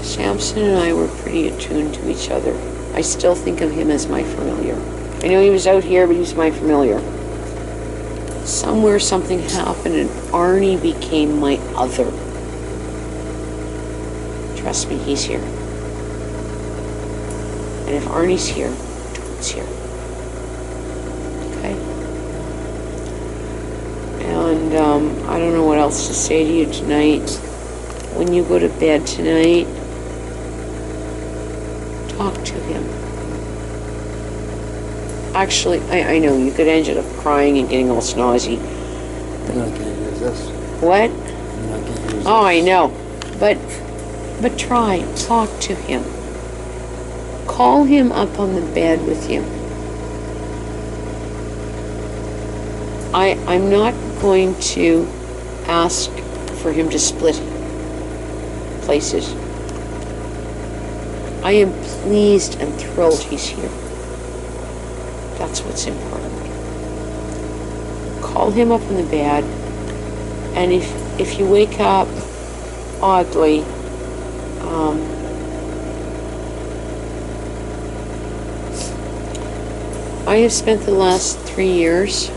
Samson and I were pretty attuned to each other. I still think of him as my familiar. I know he was out here, but he was my familiar. Somewhere something happened and Arnie became my other. Trust me, he's here. And if Arnie's here, Toad's here. Okay? And I don't know what else to say to you tonight. When you go to bed tonight, talk to him. Actually, I know you could end up crying and getting all snazzy. And I can't use this. What? And I can't use Oh, this. I know. But try, talk to him. Call him up on the bed with you. I'm not going to ask for him to split places. I am pleased and thrilled he's here. That's what's important. Call him up in the bed, and if you wake up oddly, I have spent the last 3 years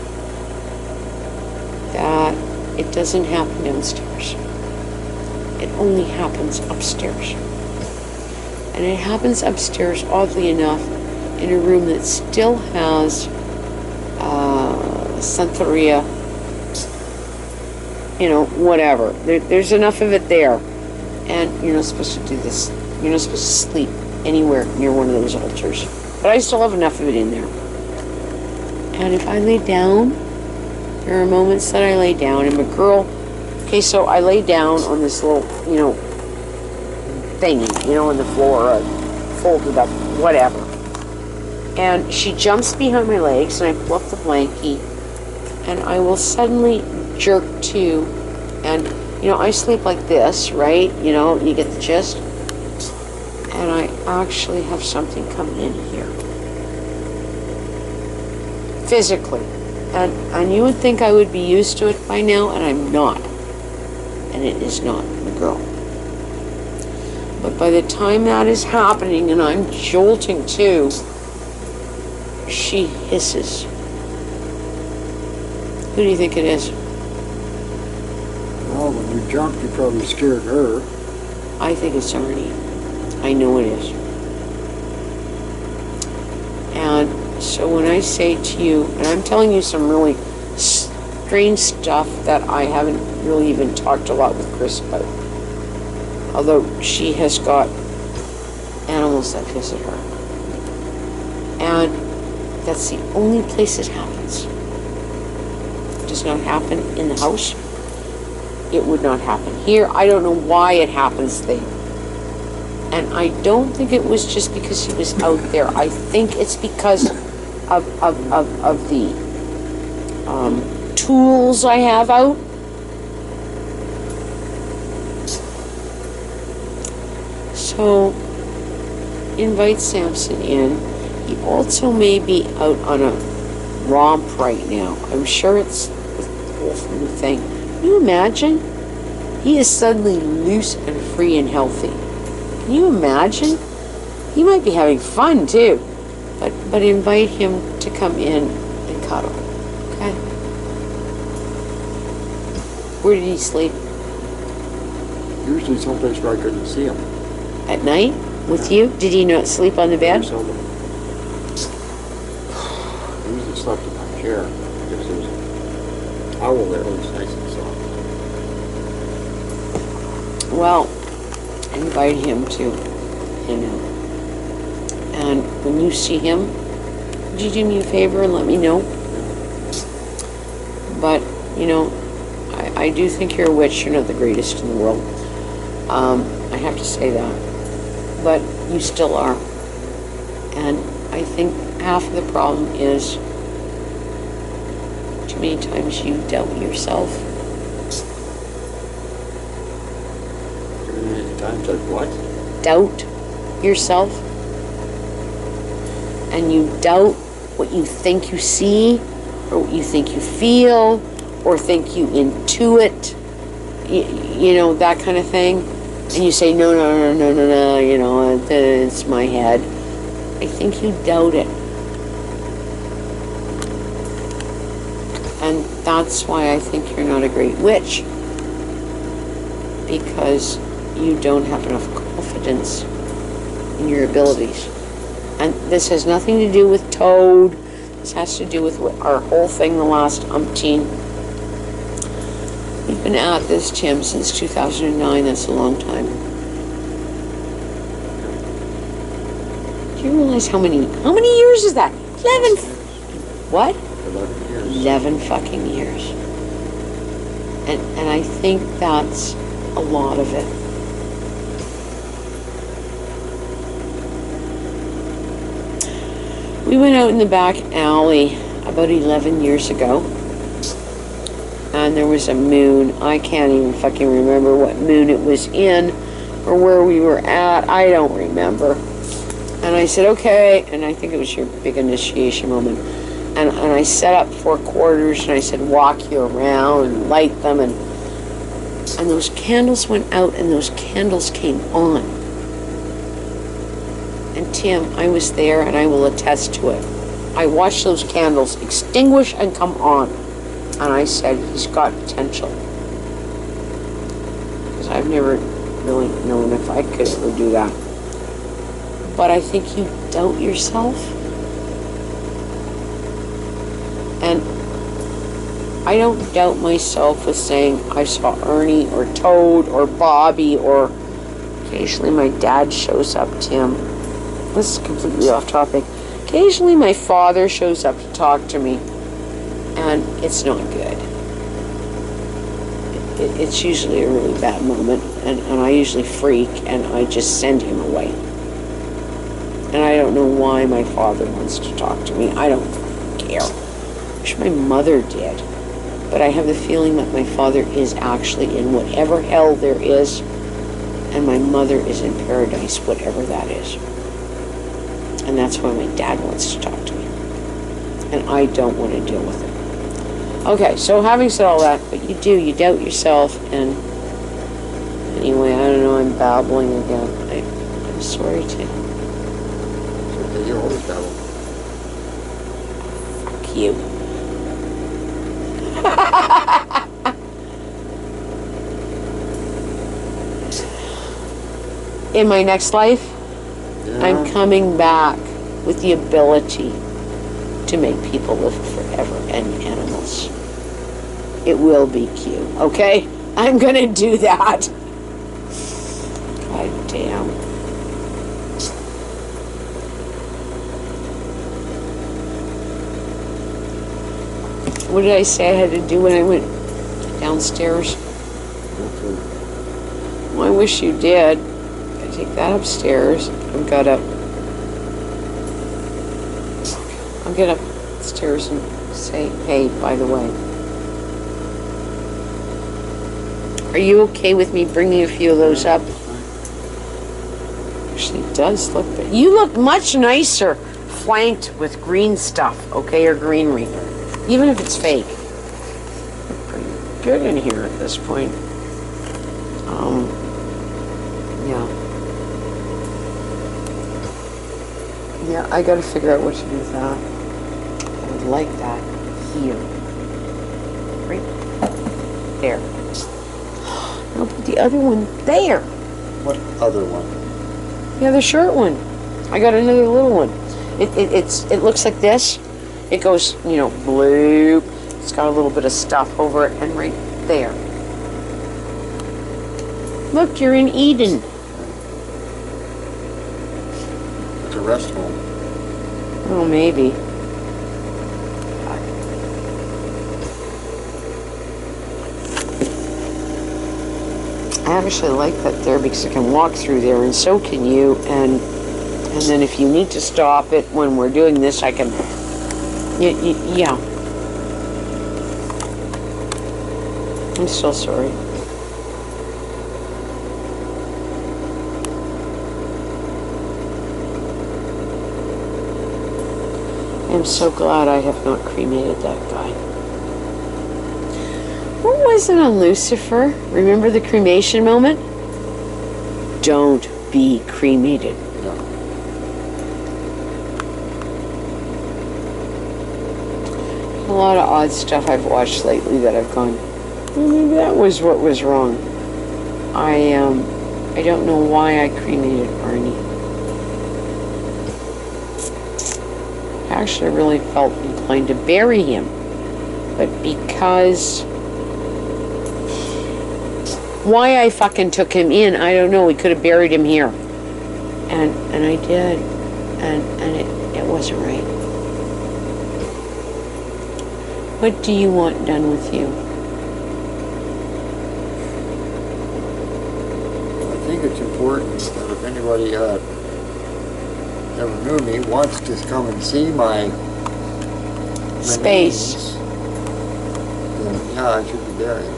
that it doesn't happen downstairs. It only happens upstairs. And it happens upstairs, oddly enough, in a room that still has Santeria, whatever. There's enough of it there. And you're not supposed to do this. You're not supposed to sleep anywhere near one of those altars. But I still have enough of it in there. And if I lay down, there are moments that I lay down, and my girl, okay, so I lay down on this little, thing, on the floor, folded up, whatever. and she jumps behind my legs, and I pull up the blankie, and I will suddenly jerk to, and I sleep like this, right? You get the gist. And I actually have something coming in here, physically, and you would think I would be used to it by now, and I'm not, and it is not the girl. But by the time that is happening, and I'm jolting too, she hisses. Who do you think it is? Well, when you jumped, you probably scared her. I think it's Arnie. I know it is. And so when I say to you, and I'm telling you some really strange stuff that I haven't really even talked a lot with Chris about, although she has got animals that visit her. And that's the only place it happens. It does not happen in the house. It would not happen here. I don't know why it happens there. And I don't think it was just because he was out there. I think it's because of the tools I have out. So invite Samson in. He also may be out on a romp right now. I'm sure it's the whole new thing. Can you imagine? He is suddenly loose and free and healthy. Can you imagine? He might be having fun too. But invite him to come in and cuddle. Okay? Where did he sleep? Usually someplace where I couldn't see him. At night? With you? Did he not sleep on the bed? Seldom. He usually slept in my chair because there's a towel there that was nice and soft. Well, invite him to, and when you see him, would you do me a favor and let me know? But, I do think you're a witch. You're not the greatest in the world. I have to say that. But you still are. And I think half of the problem is too many times you doubt yourself. Too many times I've what? Doubt yourself. And you doubt what you think you see, or what you think you feel, or think you intuit, that kind of thing. And you say, no, it's my head. I think you doubt it. And that's why I think you're not a great witch. Because you don't have enough confidence in your abilities. And this has nothing to do with Toad. This has to do with our whole thing the last umpteen. We've been at this, Tim, since 2009. That's a long time. Do you realize how many years is that? 11. What? 11 years. 11 fucking years. And I think that's a lot of it. We went out in the back alley about 11 years ago, and there was a moon. I can't even fucking remember what moon it was in or where we were at. I don't remember. And I said, okay, and I think it was your big initiation moment. And I set up 4 quarters, and I said, walk you around and light them, and those candles went out, and those candles came on. And Tim, I was there, and I will attest to it. I watched those candles extinguish and come on. And I said, he's got potential. Because I've never really known if I could ever do that. But I think you doubt yourself. And I don't doubt myself with saying I saw Ernie or Toad or Bobby, or occasionally my dad shows up, Tim. This is completely off topic. Occasionally my father shows up to talk to me, and it's not good. It's usually a really bad moment, and I usually freak, and I just send him away. And I don't know why my father wants to talk to me. I don't care. I wish my mother did. But I have the feeling that my father is actually in whatever hell there is, and my mother is in paradise, whatever that is. And that's why my dad wants to talk to me. And I don't want to deal with it. Okay, so having said all that, but you doubt yourself, and anyway, I don't know, I'm babbling again. I'm sorry, Tim. So you always babble. Fuck you. In my next life, Yeah. I'm coming back with the ability to make people live forever and animals. It will be cute, okay? I'm gonna do that. God damn. What did I say I had to do when I went downstairs? Well, I wish you did. I take that upstairs. I'll get upstairs and say, hey, by the way, are you okay with me bringing a few of those up? Actually, it does look good. You look much nicer flanked with green stuff, okay, or greenery, even if it's fake. Look pretty good in here at this point. Yeah. Yeah, I gotta figure out what to do with that. I would like that here. Right there. I'll put the other one there. What other one? The other short one. I got another little one. It looks like this. It goes, you know, bloop. It's got a little bit of stuff over it, and right there. Look, you're in Eden. It's a rest home. Oh, maybe. I actually like that there because I can walk through there, and so can you. And then if you need to stop it when we're doing this, I can. Yeah. I'm so sorry. I'm so glad I have not cremated that guy. What was it on Lucifer? Remember the cremation moment? Don't be cremated. No. A lot of odd stuff I've watched lately that I've gone, well, maybe that was what was wrong. I don't know why I cremated Arnie. I actually really felt inclined to bury him, but because why I fucking took him in, I don't know. We could have buried him here, and I did, and it wasn't right. What do you want done with you? I think it's important that if anybody ever knew me wants to come and see my Space. remains, then yeah, I should be buried.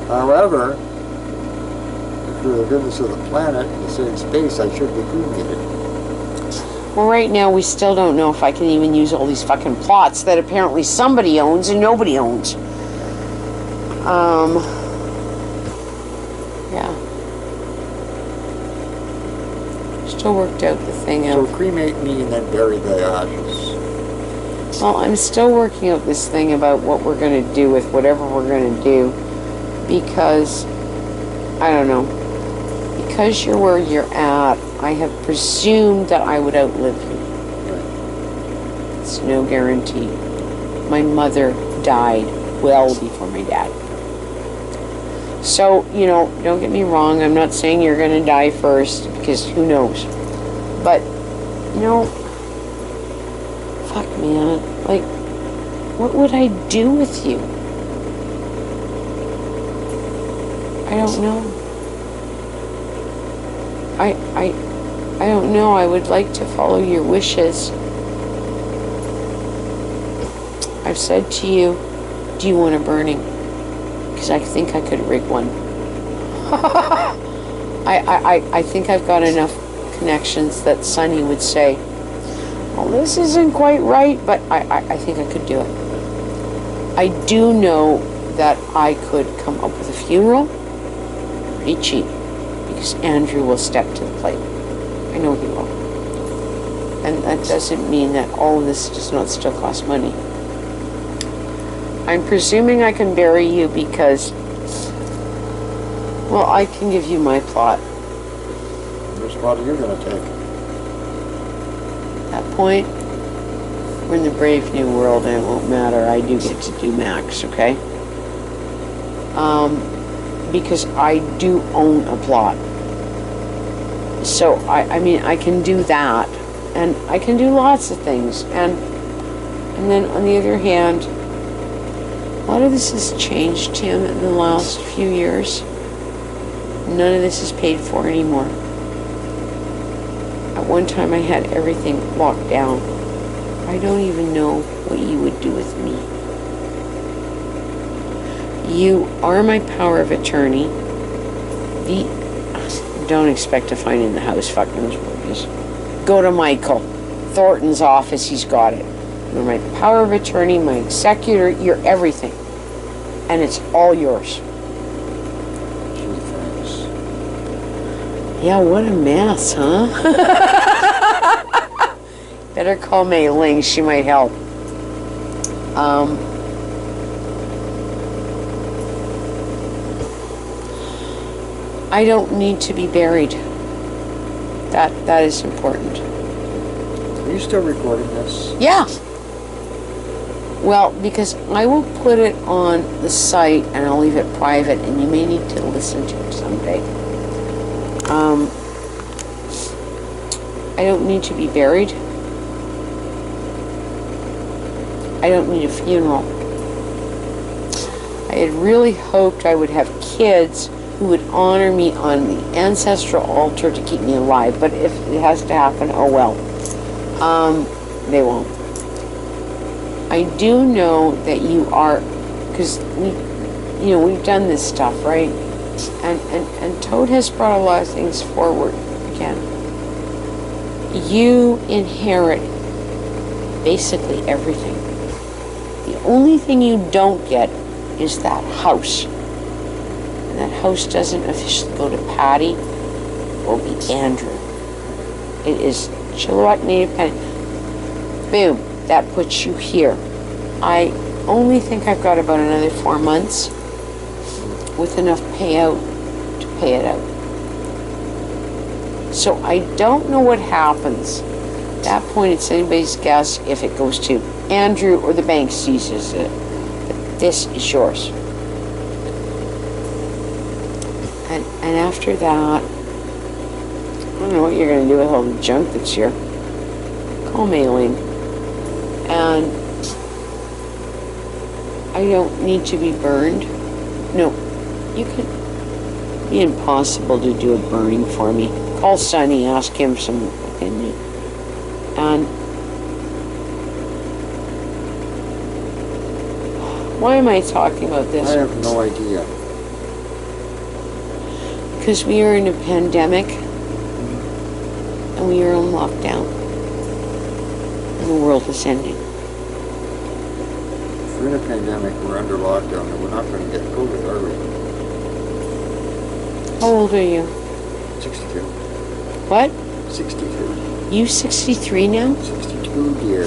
However, for the goodness of the planet, the same space, I should be cremated. Well, right now we still don't know if I can even use all these fucking plots that apparently somebody owns and nobody owns. Yeah. Still worked out the thing So out. cremate me and then bury the ashes. Well, I'm still working out this thing about what we're going to do with whatever we're going to do, because I don't know. Because you're where you're at, I have presumed that I would outlive you. It's no guarantee. My mother died well before my dad. So, you know, don't get me wrong. I'm not saying you're going to die first, because who knows. But, you know, fuck, man. Like, what would I do with you? I don't know. I don't know. I would like to follow your wishes. I've said to you, do you want a burning? Because I think I could rig one. I think I've got enough connections that Sonny would say, well, this isn't quite right, but I think I could do it. I do know that I could come up with a funeral pretty cheap, because Andrew will step to the plate. I know he will. And that doesn't mean that all of this does not still cost money. I'm presuming I can bury you because, well, I can give you my plot. Which spot are you going to take? At that point, we're in the brave new world and it won't matter. I do get to do Max, okay? Because I do own a plot. So, I mean, I can do that. And I can do lots of things. And then, on the other hand, a lot of this has changed, Tim, in the last few years. None of this is paid for anymore. At one time, I had everything locked down. I don't even know what you would do with me. You are my power of attorney. Don't expect to find in the house. Fuck knows where it is. Go to Michael Thornton's office. He's got it. You're my power of attorney, my executor. You're everything. And it's all yours. Gee, thanks. Yeah, what a mess, huh? Better call Mei Ling. She might help. I don't need to be buried. That is important. Are you still recording this? Yeah. Well, because I will put it on the site and I'll leave it private, and you may need to listen to it someday. I don't need to be buried. I don't need a funeral. I had really hoped I would have kids who would honor me on the ancestral altar to keep me alive, but if it has to happen, oh well. They won't. I do know that you are, because we've done this stuff, right? And Toad has brought a lot of things forward again. You inherit basically everything. The only thing you don't get is that house. And that house doesn't officially go to Patty. It will be Andrew. It is Chilliwack Native Penny. Boom. That puts you here. I only think I've got about another 4 months with enough payout to pay it out. So I don't know what happens. At that point, it's anybody's guess if it goes to Andrew or the bank seizes it. But this is yours. And after that, I don't know what you're going to do with all the junk that's here. Call Mei Ling. And I don't need to be burned. No, you can be impossible to do a burning for me. Call Sonny, ask him some opinion. And why am I talking about this? I have no idea. Because we are in a pandemic and we are on lockdown. And the world is ending. If we're in a pandemic, we're under lockdown, and we're not going to get COVID, are we? How old are you? 62. What? 62. You 63 now? 62, dear.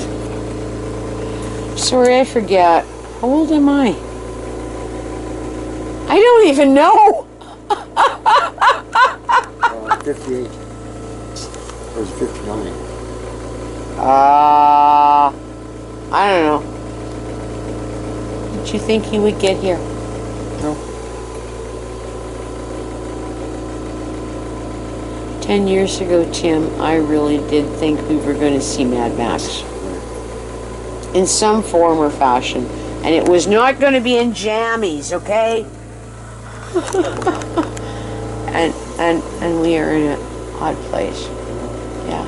Sorry, I forget. How old am I? I don't even know! 58. Or is it 59? I don't know. Did you think he would get here? No. 10 years ago, Tim, I really did think we were going to see Mad Max. In some form or fashion. And it was not going to be in jammies, okay? and we are in an odd place. Yeah.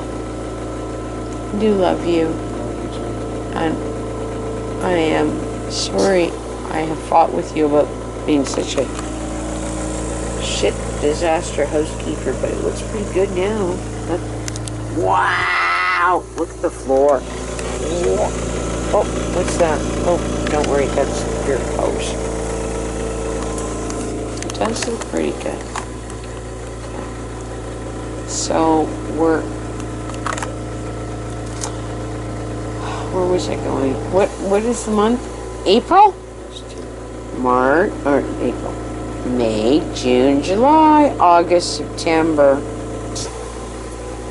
I do love you. And I am sorry I have fought with you about being such a shit disaster housekeeper, but it looks pretty good now. Wow! Look at the floor. Oh, what's that? Oh, don't worry, that's your hose. It does look pretty good. So where was I going? What is the month? April? March or April. May, June, July, August, September.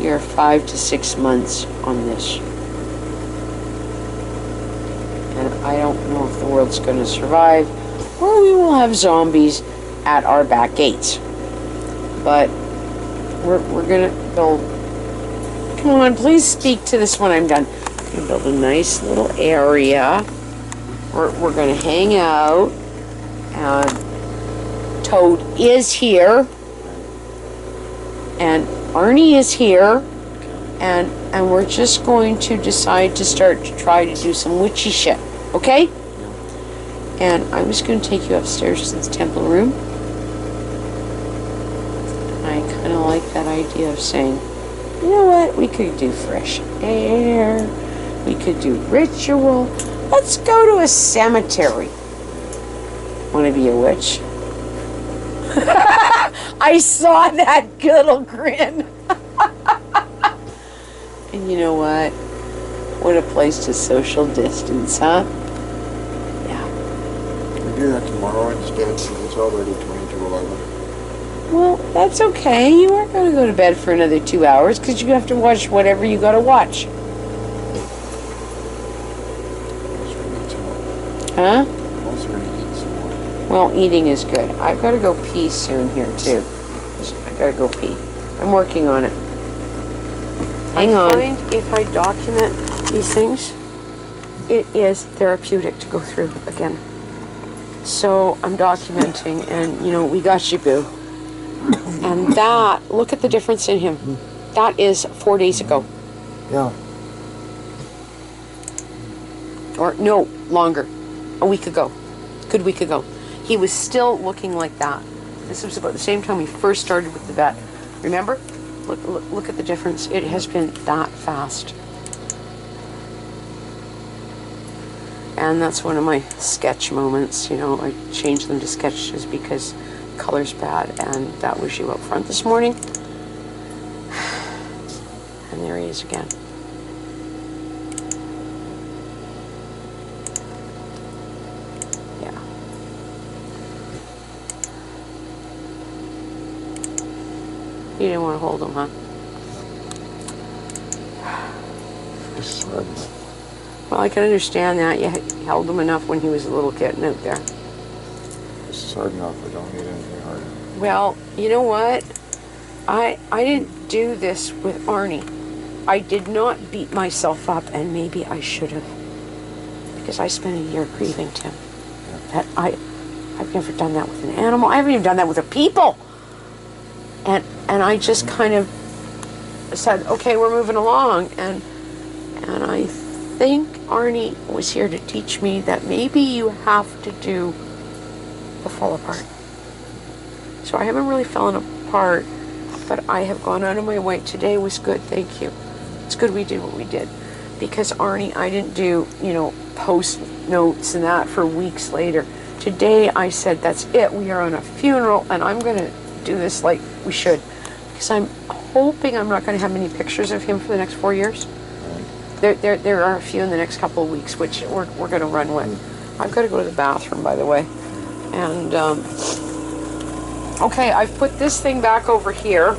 You're 5 to 6 months on this. And I don't know if the world's going to survive, or we will have zombies at our back gates. But we're going to build... Come on, please speak to this when I'm done. We're going to build a nice little area. We're going to hang out. And Toad is here. And Arnie is here. And we're just going to decide to start to try to do some witchy shit. Okay? And I'm just going to take you upstairs to the temple room. I kind of like that idea of saying, you know what? We could do fresh air. We could do ritual. Let's go to a cemetery. Want to be a witch? I saw that little grin. And you know what? What a place to social distance, huh? Yeah. We do that tomorrow instead, because it's already 20 to 11. Well, that's okay. You aren't going to go to bed for another 2 hours, because you have to watch whatever you got to watch. Huh? Also going to eat some more. Well, eating is good. I've got to go pee soon here, too. I've got to go pee. I'm working on it. Hang on. I find if I document these things, it is therapeutic to go through again. So I'm documenting, and, you know, we got you, boo. And that, look at the difference in him. That is 4 days ago. Yeah. Or, no, longer. A week ago. Good week ago. He was still looking like that. This was about the same time we first started with the vet. Remember? Look at the difference. It has been that fast. And that's one of my sketch moments. You know, I changed them to sketches because color's bad, and that was you up front this morning. And there he is again. Yeah. You didn't want to hold him, huh? It's hard. Well, I can understand that. You held him enough when he was a little kitten out there. This is hard enough. I don't need anything harder. Well, you know what? I didn't do this with Arnie. I did not beat myself up, and maybe I should have. Because I spent a year grieving, Tim. Yeah. That I've never done that with an animal. I haven't even done that with a people. And I just kind of said, okay, we're moving along. And I think Arnie was here to teach me that maybe you have to do the fall apart. So I haven't really fallen apart, but I have gone out of my way. Today was good, thank you. It's good we did what we did. Because Arnie, I didn't do, you know, post notes and that for weeks later. Today I said, that's it, we are on a funeral, and I'm going to do this like we should. Because I'm hoping I'm not going to have many pictures of him for the next 4 years. There are a few in the next couple of weeks, which we're going to run with. I've got to go to the bathroom, by the way. And, okay, I've put this thing back over here.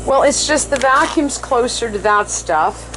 Well, it's just the vacuum's closer to that stuff.